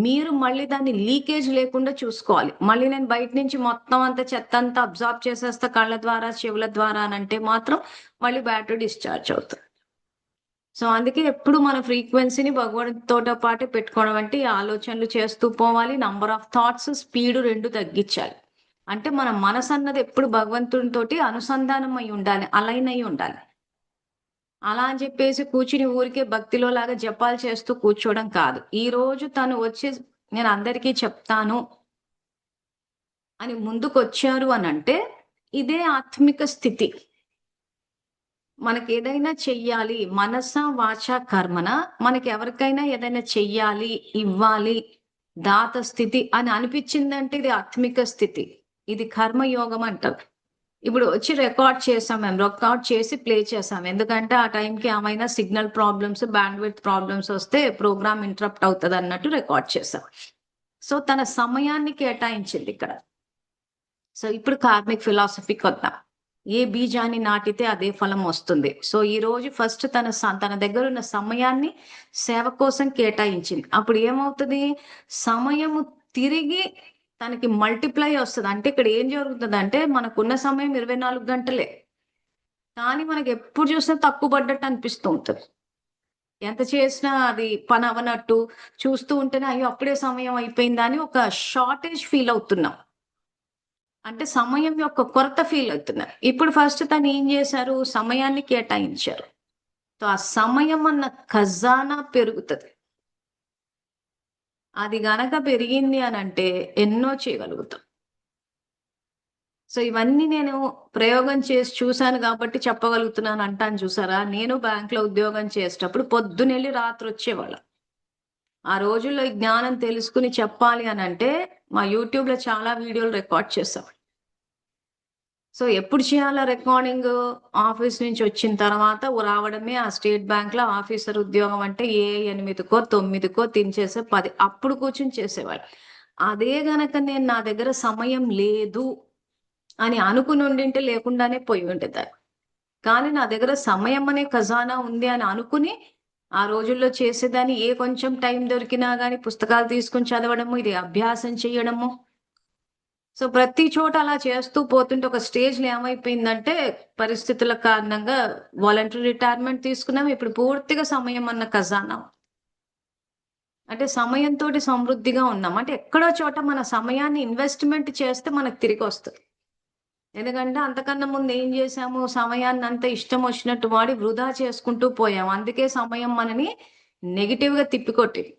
మీరు మళ్ళీ దాన్ని లీకేజ్ లేకుండా చూసుకోవాలి. మళ్ళీ నేను బయట నుంచి మొత్తం అంతా చెత్త అంతా అబ్జార్బ్ చేసేస్తా కళ్ళ ద్వారా చెవుల ద్వారా అని అంటే మాత్రం మళ్ళీ బ్యాటరీ డిశ్చార్జ్ అవుతుంది. సో అందుకే ఎప్పుడు మన ఫ్రీక్వెన్సీని భగవంతుడితో పాటు పెట్టుకోవడం అంటే ఈ ఆలోచనలు చేస్తూ పోవాలి. నంబర్ ఆఫ్ థాట్స్, స్పీడ్ 2 తగ్గించాలి. అంటే మన మనసు అన్నది ఎప్పుడు భగవంతుడితోటి అనుసంధానం అయి ఉండాలి, అలైన్ అయి ఉండాలి. అలా అని చెప్పేసి కూర్చుని ఊరికే భక్తిలో లాగా జపాలు చేస్తూ కూర్చోవడం కాదు. ఈ రోజు తను వచ్చి నేను అందరికీ చెప్తాను అని ముందుకొచ్చారు అని అంటే ఇదే ఆత్మిక స్థితి. మనకి ఏదైనా చెయ్యాలి, మనస వాచ కర్మన మనకి ఎవరికైనా ఏదైనా చెయ్యాలి, ఇవ్వాలి, దాత స్థితి అని అనిపించిందంటే ఇది ఆత్మిక స్థితి. ఇది కర్మయోగం అంటారు. ఇప్పుడు వచ్చి రికార్డ్ చేసాం, మేము రికార్డ్ చేసి ప్లే చేసాం. ఎందుకంటే ఆ టైంకి ఏమైనా సిగ్నల్ ప్రాబ్లమ్స్, బ్యాండ్విడ్త్ ప్రాబ్లమ్స్ వస్తే ప్రోగ్రామ్ ఇంటరప్ట్ అవుతుంది అన్నట్టు రికార్డ్ చేసాం. సో తన సమయాన్ని కేటాయించింది ఇక్కడ. సో ఇప్పుడు కార్మిక్ ఫిలాసఫీకి వద్దాం. ఏ బీజాన్ని నాటితే అదే ఫలం వస్తుంది. సో ఈ రోజు ఫస్ట్ తన దగ్గర ఉన్న సమయాన్ని సేవ కోసం కేటాయించింది. అప్పుడు ఏమవుతుంది? సమయము తిరిగి తనకి మల్టిప్లై వస్తుంది. అంటే ఇక్కడ ఏం జరుగుతుందంటే మనకున్న సమయం 24 గంటలే. కానీ మనకి ఎప్పుడు చూసినా తక్కువ పడ్డట్టు అనిపిస్తూ ఉంటుంది. ఎంత చేసినా అది పని అవనట్టు చూస్తూ ఉంటేనే అయ్యో అప్పుడే సమయం అయిపోయిందా అని ఒక షార్టేజ్ ఫీల్ అవుతున్నాం. అంటే సమయం యొక్క కొరత ఫీల్ అవుతున్నారు. ఇప్పుడు ఫస్ట్ తను ఏం చేశారు? సమయాన్ని కేటాయించారు. సో ఆ సమయం అన్న ఖజానా పెరుగుతది. అది గనక పెరిగింది అనంటే ఎన్నో చేయగలుగుతాం. సో ఇవన్నీ నేను ప్రయోగం చేసి చూశాను కాబట్టి చెప్పగలుగుతున్నాను అంటాను చూసారా? నేను బ్యాంక్‌లో ఉద్యోగం చేసేటప్పుడు పొద్దునెళ్ళి రాత్రి వచ్చేవాళ్ళం. ఆ రోజుల్లో ఈ జ్ఞానం తెలుసుకుని చెప్పాలి అనంటే మా యూట్యూబ్‌లో చాలా వీడియోలు రికార్డ్ చేసాం. సో ఎప్పుడు చేయాలా రికార్డింగ్? ఆఫీస్ నుంచి వచ్చిన తర్వాత రావడమే. ఆ స్టేట్ బ్యాంక్‌లో ఆఫీసర్ ఉద్యోగం అంటే ఏ 8కో 9కో తినేసేసి 10 అప్పుడు కూర్చొని చేసేవాళ్ళు. అదే గనక నేను నా దగ్గర సమయం లేదు అని అనుకుని ఉండింటే లేకుండానే పోయి ఉండేదాన్ని. కానీ నా దగ్గర సమయం అనే ఖజానా ఉంది అని అనుకుని ఆ రోజుల్లో చేసేదాన్ని. ఏ కొంచెం టైం దొరికినా గానీ పుస్తకాలు తీసుకొని చదవడము, ఇది అభ్యాసం చేయడము. సో ప్రతి చోట అలా చేస్తూ పోతుంటే ఒక స్టేజ్‌లో ఏమైపోయిందంటే పరిస్థితుల కారణంగా వాలంటరీ రిటైర్మెంట్ తీసుకున్నాం. ఇప్పుడు పూర్తిగా సమయం అన్న ఖజానా. అంటే సమయంతోటి సమృద్ధిగా ఉన్నాం. అంటే ఎక్కడో చోట మన సమయాన్ని ఇన్వెస్ట్‌మెంట్ చేస్తే మనకు తిరిగొస్తది. ఎందుకంటే అంతకన్నా ముందు ఏం చేశాము? సమయాన్నంతా ఇష్టం వచ్చినట్టు వాడి వృధా చేసుకుంటూ పోయాం. అందుకే సమయం మనని నెగెటివ్‌గా తిప్పికొట్టింది.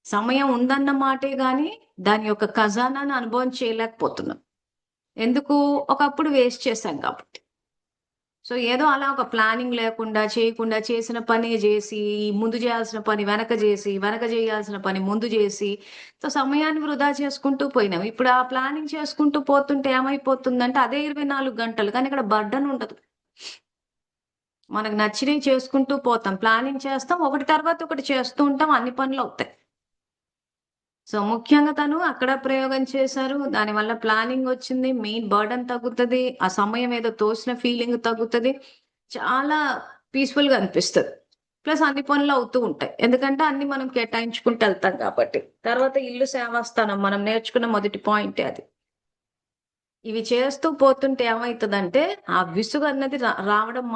సమయం ఉందన్న మాటే గాని దాని యొక్క ఖజానాను అనుభవం చేయలేకపోతున్నాం. ఎందుకు? ఒకప్పుడు వేస్ట్ చేశాం కాబట్టి. సో ఏదో అలా ఒక ప్లానింగ్ లేకుండా, చేయకుండా చేసిన పనే జేసి, ముందు చేయాల్సిన పని వెనక జేసి, వెనక చేయాల్సిన పని ముందు జేసి, సో సమయాన్ని వృధా చేసుకుంటూ పోయినాం. ఇప్పుడు ఆ ప్లానింగ్ చేసుకుంటూ పోతుంటే ఏమైపోతుందంటే అదే 24 గంటలు. కానీ ఇక్కడ బర్డెన్ ఉండదు. మనకు నచ్చినవి చేసుకుంటూ పోతాం. ప్లానింగ్ చేస్తాం. ఒకటి తర్వాత ఒకటి చేస్తూ ఉంటాం. అన్ని పనులవుతాయి. సో ముఖ్యంగా తను అక్కడ ప్రయోగం చేశారు. దానివల్ల ప్లానింగ్ వచ్చింది. మెయిన్ బర్డెన్ తగ్గుతది. ఆ సమయం ఏదో తోసిన ఫీలింగ్ తగ్గుతది. చాలా పీస్‌ఫుల్‌గా అనిపిస్తది. ప్లస్ అన్ని పనులు అవుతూ ఉంటాయి. ఎందుకంటే అన్ని మనం కేటాయించుకుంటూ వెళ్తాం కాబట్టి. తర్వాత ఇల్లు సేవాస్థానం మనం నేర్చుకున్న మొదటి పాయింటే అది. ఇవి చేస్తూ పోతుంటే ఏమైతదంటే ఆ విసుగు అన్నది రావడం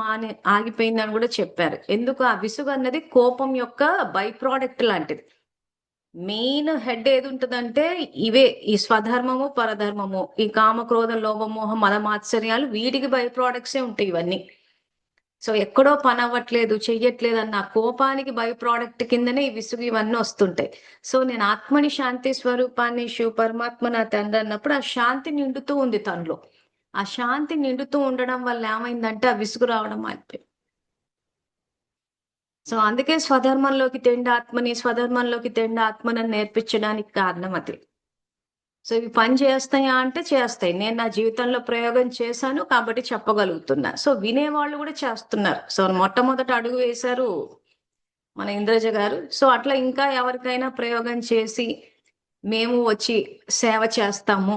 ఆగిపోయిందని కూడా చెప్పారు. ఎందుకు? ఆ విసుగు అన్నది కోపం యొక్క బై ప్రొడక్ట్ లాంటిది. మెయిన్ హెడ్ ఏదుంటదంటే ఇవే ఈ స్వధర్మము, పరధర్మము. ఈ కామ, క్రోధ, లోభ, మోహం, మద, మాత్సర్యాలు వీటికి బై ప్రొడక్ట్సే ఉంటాయి ఇవన్నీ. సో ఎక్కడో పనవ్వట్లేదు, చెయ్యట్లేదు అన్న కోపానికి బై ప్రొడక్ట్ కిందనే ఈ విసుగు ఇవన్నీ వస్తుంటాయి. సో నేను ఆత్మని శాంతి స్వరూపాన్ని శివ పరమాత్మ నా తండ్రి అన్నప్పుడు ఆ శాంతి నిండుతూ ఉంది తనలో. ఆ శాంతి నిండుతూ ఉండడం వల్ల ఏమైందంటే ఆ విసుగు రావడం ఆగిపోయింది. సో అందుకే స్వధర్మంలోకి తెండి ఆత్మని, స్వధర్మంలోకి తెండి ఆత్మనని నేర్పించడానికి కారణం అది. సో ఇవి పని చేస్తాయా అంటే చేస్తాయి. నేను నా జీవితంలో ప్రయోగం చేశాను కాబట్టి చెప్పగలుగుతున్నా. సో వినేవాళ్ళు కూడా చేస్తున్నారు. సో మొట్టమొదట అడుగు వేశారు మన ఇంద్రజ గారు. సో అట్లా ఇంకా ఎవరికైనా ప్రయోగం చేసి మేము వచ్చి సేవ చేస్తాము.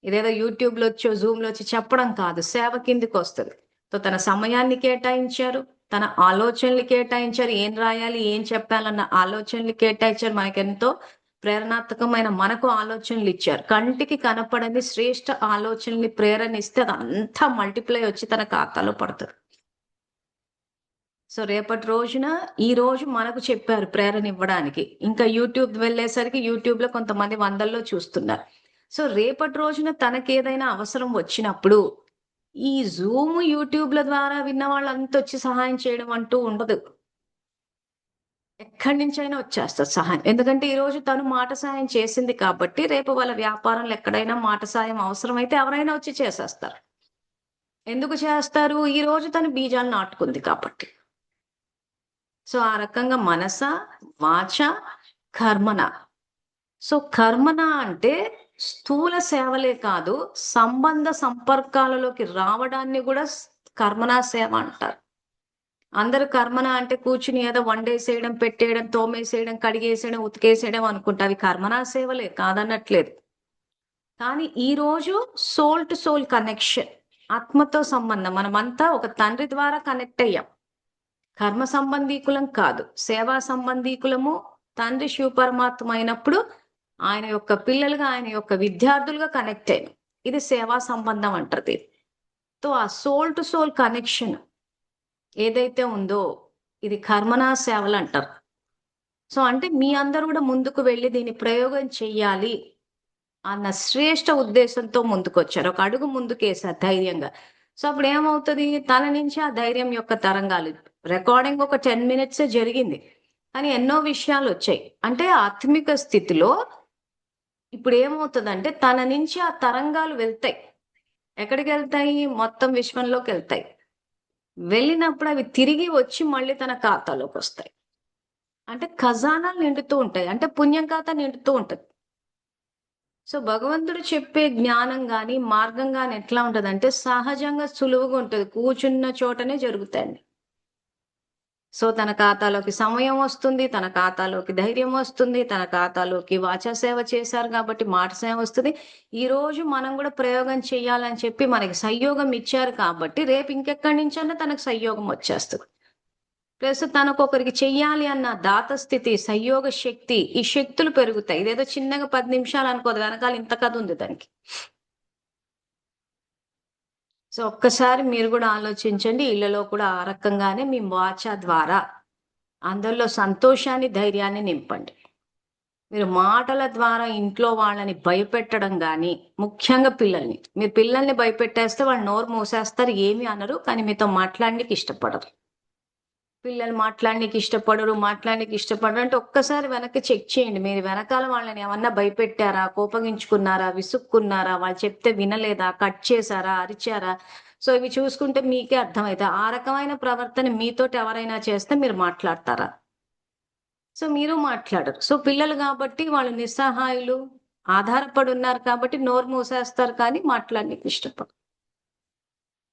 ఇదేదో యూట్యూబ్‌లో వచ్చో, జూమ్‌లో వచ్చి చెప్పడం కాదు. సేవ కిందకొస్తది. సో తన సమయాన్ని కేటాయించారు. తన ఆలోచనలు కేటాయించారు. ఏం రాయాలి, ఏం చెప్పాలన్న ఆలోచనలు కేటాయించారు. మనకెంతో ప్రేరణాత్మకమైన మనకు ఆలోచనలు ఇచ్చారు. కంటికి కనపడని శ్రేష్ఠ ఆలోచనల్ని ప్రేరణ ఇస్తే అదంతా మల్టిప్లై వచ్చి తన ఖాతాలో పడతది. సో రేపటి రోజున ఈ రోజు మనకు చెప్పారు ప్రేరణ ఇవ్వడానికి. ఇంకా యూట్యూబ్ వెళ్ళేసరికి యూట్యూబ్‌లో కొంతమంది వందల్లో చూస్తున్నారు. సో రేపటి రోజున తనకేదైనా అవసరం వచ్చినప్పుడు ఈ జూమ్, యూట్యూబ్‌ల ద్వారా విన్న వాళ్ళంతా వచ్చి సహాయం చేయడం అంటూ ఉండదు. ఎక్కడి నుంచైనా వచ్చేస్తది సహాయం. ఎందుకంటే ఈరోజు తను మాట సాయం చేసింది కాబట్టి, రేపు వాళ్ళ వ్యాపారంలో ఎక్కడైనా మాట సాయం అవసరమైతే ఎవరైనా వచ్చి చేసేస్తారు. ఎందుకు చేస్తారు? ఈరోజు తను బీజాలు నాటుకుంది కాబట్టి. సో ఆ రకంగా మనస, వాచ, కర్మన. సో కర్మన అంటే స్థూల సేవలే కాదు, సంబంధ సంపర్కాలలోకి రావడాన్ని కూడా కర్మనా సేవ అంటారు. అందరూ కర్మన అంటే కూర్చుని ఏదో వండేసేయడం, పెట్టేయడం, తోమేసేయడం, కడిగేసేయడం, ఉతికేసేయడం అనుకుంటా. అవి కర్మనా సేవలే కాదనట్లేదు. కానీ ఈ రోజు సోల్ టు సోల్ కనెక్షన్, ఆత్మతో సంబంధం. మనమంతా ఒక తండ్రి ద్వారా కనెక్ట్ అయ్యాం. కర్మ సంబంధీకులం కాదు, సేవా సంబంధీకులము. తండ్రి శివ పరమాత్మ అయినప్పుడు ఆయన యొక్క పిల్లలుగా, ఆయన యొక్క విద్యార్థులుగా కనెక్ట్ అయ్యాం. ఇది సేవా సంబంధం అంటారు. సో ఆ సోల్ టు సోల్ కనెక్షన్ ఏదైతే ఉందో ఇది కర్మనా సేవలు అంటారు. సో అంటే మీ అందరూ కూడా ముందుకు వెళ్ళి దీన్ని ప్రయోగం చెయ్యాలి అన్న శ్రేష్ఠ ఉద్దేశంతో ముందుకొచ్చారు. ఒక అడుగు ముందుకేసారు ధైర్యంగా. సో అప్పుడు ఏమవుతుంది, తన నుంచి ఆ ధైర్యం యొక్క తరంగాలు, రికార్డింగ్ ఒక 10 minutes జరిగింది కానీ ఎన్నో విషయాలు వచ్చాయి. అంటే ఆత్మిక స్థితిలో ఇప్పుడు ఏమవుతుందంటే తన నుంచి ఆ తరంగాలు వెళ్తాయి. ఎక్కడికి వెళ్తాయి? మొత్తం విశ్వంలోకి వెళ్తాయి. వెళ్ళినప్పుడు అవి తిరిగి వచ్చి మళ్ళీ తన ఖాతాలోకి వస్తాయి. అంటే ఖజానాలు నిండుతూ ఉంటాయి, అంటే పుణ్యం ఖాతా నిండుతూ ఉంటుంది. సో భగవంతుడు చెప్పే జ్ఞానం గాని, మార్గం గాని ఎట్లా ఉంటదంటే సహజంగా సులువుగా ఉంటుంది, కూర్చున్న చోటనే జరుగుతాయండి. సో తన ఖాతాలోకి సమయం వస్తుంది, తన ఖాతాలోకి ధైర్యం వస్తుంది, తన ఖాతాలోకి వాచా సేవ చేశారు కాబట్టి మాట సేవ వస్తుంది. ఈ రోజు మనం కూడా ప్రయోగం చేయాలని చెప్పి మనకి సంయోగం ఇచ్చారు కాబట్టి రేపు ఇంకెక్కడి నుంచైనా తనకు సంయోగం వచ్చేస్తుంది. ప్లస్ తనకొకరికి చెయ్యాలి అన్న దాత స్థితి, సంయోగ శక్తి, ఈ శక్తులు పెరుగుతాయి. ఇదేదో చిన్నగా 10 నిమిషాలు అనుకోదు, వెనకాల ఇంత కథ ఉంది దానికి. సో ఒక్కసారి మీరు కూడా ఆలోచించండి. ఇళ్లలో కూడా ఆ రకంగానే మీ వాచ ద్వారా అందరిలో సంతోషాన్ని, ధైర్యాన్ని నింపండి. మీరు మాటల ద్వారా ఇంట్లో వాళ్ళని భయపెట్టడం కానీ, ముఖ్యంగా పిల్లల్ని, మీరు పిల్లల్ని భయపెట్టేస్తే వాళ్ళు నోరు మూసేస్తారు, ఏమీ అనరు, కానీ మీతో మాట్లాడడానికి ఇష్టపడరు. పిల్లలు మాట్లాడడానికి ఇష్టపడరు అంటే ఒక్కసారి వెనక్కి చెక్ చేయండి. మీరు వెనకాల వాళ్ళని ఏమన్నా భయపెట్టారా, కోపగించుకున్నారా, విసుక్కున్నారా, వాళ్ళు చెప్తే వినలేదా, కట్ చేశారా, అరిచారా? సో ఇవి చూసుకుంటే మీకే అర్థమవుతుంది. ఆ రకమైన ప్రవర్తన మీతోటి ఎవరైనా చేస్తే మీరు మాట్లాడతారా? సో మీరు మాట్లాడరు. సో పిల్లలు కాబట్టి వాళ్ళు నిస్సహాయులు, ఆధారపడి ఉన్నారు కాబట్టి నోరు మూసేస్తారు, కానీ మాట్లాడడానికి ఇష్టపడరు.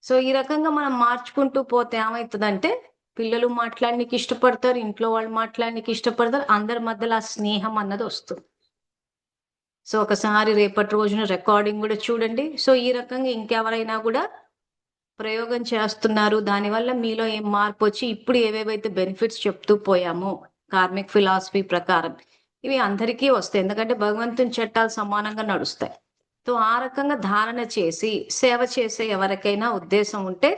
సో ఈ రకంగా మనం మార్చుకుంటూ పోతే ఏమవుతుందంటే పిల్లలు మాట్లాడడానికి ఇష్టపడతారు, ఇంట్లో వాళ్ళు మాట్లాడడానికి ఇష్టపడతారు, అందరి మధ్యలో ఆ స్నేహం అన్నది వస్తుంది. సో ఒకసారి రేపటి రోజున రికార్డింగ్ కూడా చూడండి. సో ఈ రకంగా ఇంకెవరైనా కూడా ప్రయోగం చేస్తున్నారు, దానివల్ల మీలో ఏం మార్పు వచ్చి ఇప్పుడు ఏవేవైతే బెనిఫిట్స్ చెప్తూ పోయామో కార్మిక్ ఫిలాసఫీ ప్రకారం ఇవి అందరికీ వస్తాయి. ఎందుకంటే భగవంతుని చట్టాలు సమానంగా నడుస్తాయి. సో ఆ రకంగా ధారణ చేసి సేవ చేసే ఎవరికైనా ఉద్దేశం ఉంటే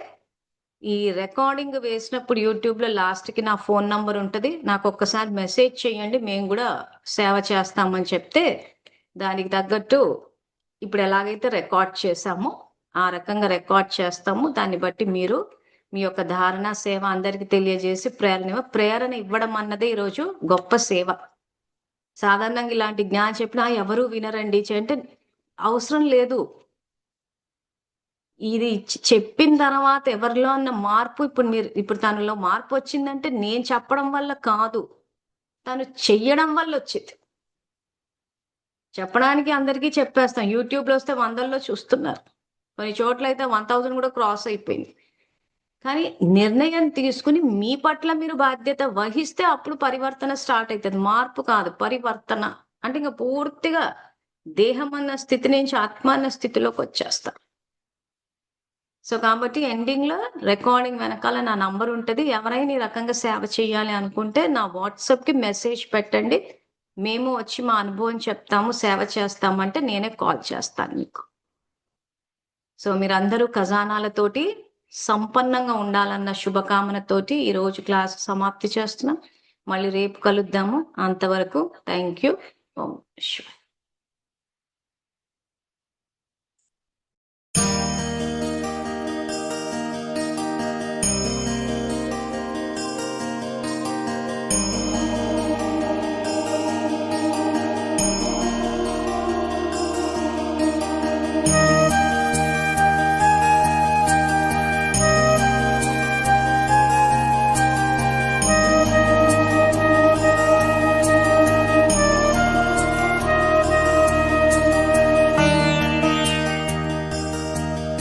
ఈ రికార్డింగ్ వేసినప్పుడు యూట్యూబ్ లో లాస్ట్ కి నా ఫోన్ నంబర్ ఉంటది, నాకు ఒక్కసారి మెసేజ్ చేయండి, మేము కూడా సేవ చేస్తామని చెప్తే దానికి తగ్గట్టు ఇప్పుడు ఎలాగైతే రికార్డ్ చేశామో ఆ రకంగా రికార్డ్ చేస్తాము. దాన్ని బట్టి మీరు మీ యొక్క ధారణ సేవ అందరికి తెలియజేసి ప్రేరణ ఇవ్వడం అన్నదే ఈరోజు గొప్ప సేవ. సాధారణంగా ఇలాంటి జ్ఞానం చెప్పినా ఎవరు వినరండి అంటే అవసరం లేదు. ఇది చెప్పిన తర్వాత ఎవరిలో అన్న మార్పు ఇప్పుడు తనలో మార్పు వచ్చిందంటే నేను చెప్పడం వల్ల కాదు, తను చెయ్యడం వల్ల వచ్చింది. చెప్పడానికి అందరికీ చెప్పేస్తాం, యూట్యూబ్ లో వస్తే 100లో చూస్తున్నారు, కొన్ని చోట్ల అయితే 1000 కూడా క్రాస్ అయిపోయింది. కానీ నిర్ణయం తీసుకుని మీ పట్ల మీరు బాధ్యత వహిస్తే అప్పుడు పరివర్తన స్టార్ట్ అవుతుంది. మార్పు కాదు, పరివర్తన అంటే ఇంకా పూర్తిగా దేహం అన్న స్థితి నుంచి ఆత్మ అన్న స్థితిలోకి వచ్చేస్తారు. సో కాబట్టి ఎండింగ్ లో రికార్డింగ్ వెనకాల నా నంబర్ ఉంటది. ఎవరైనా ఈ రకంగా సేవ చేయాలి అనుకుంటే నా వాట్సాప్ కి మెసేజ్ పెట్టండి, మేము వచ్చి మా అనుభవం చెప్తాము, సేవ చేస్తామంటే నేనే కాల్ చేస్తాను మీకు. సో మీరందరూ ఖజానాలతోటి సంపన్నంగా ఉండాలన్న శుభకామనతోటి ఈ రోజు క్లాస్ సమాప్తి చేస్తున్నాం. మళ్ళీ రేపు కలుద్దాము. అంతవరకు థ్యాంక్ యూ. ఓం శివ.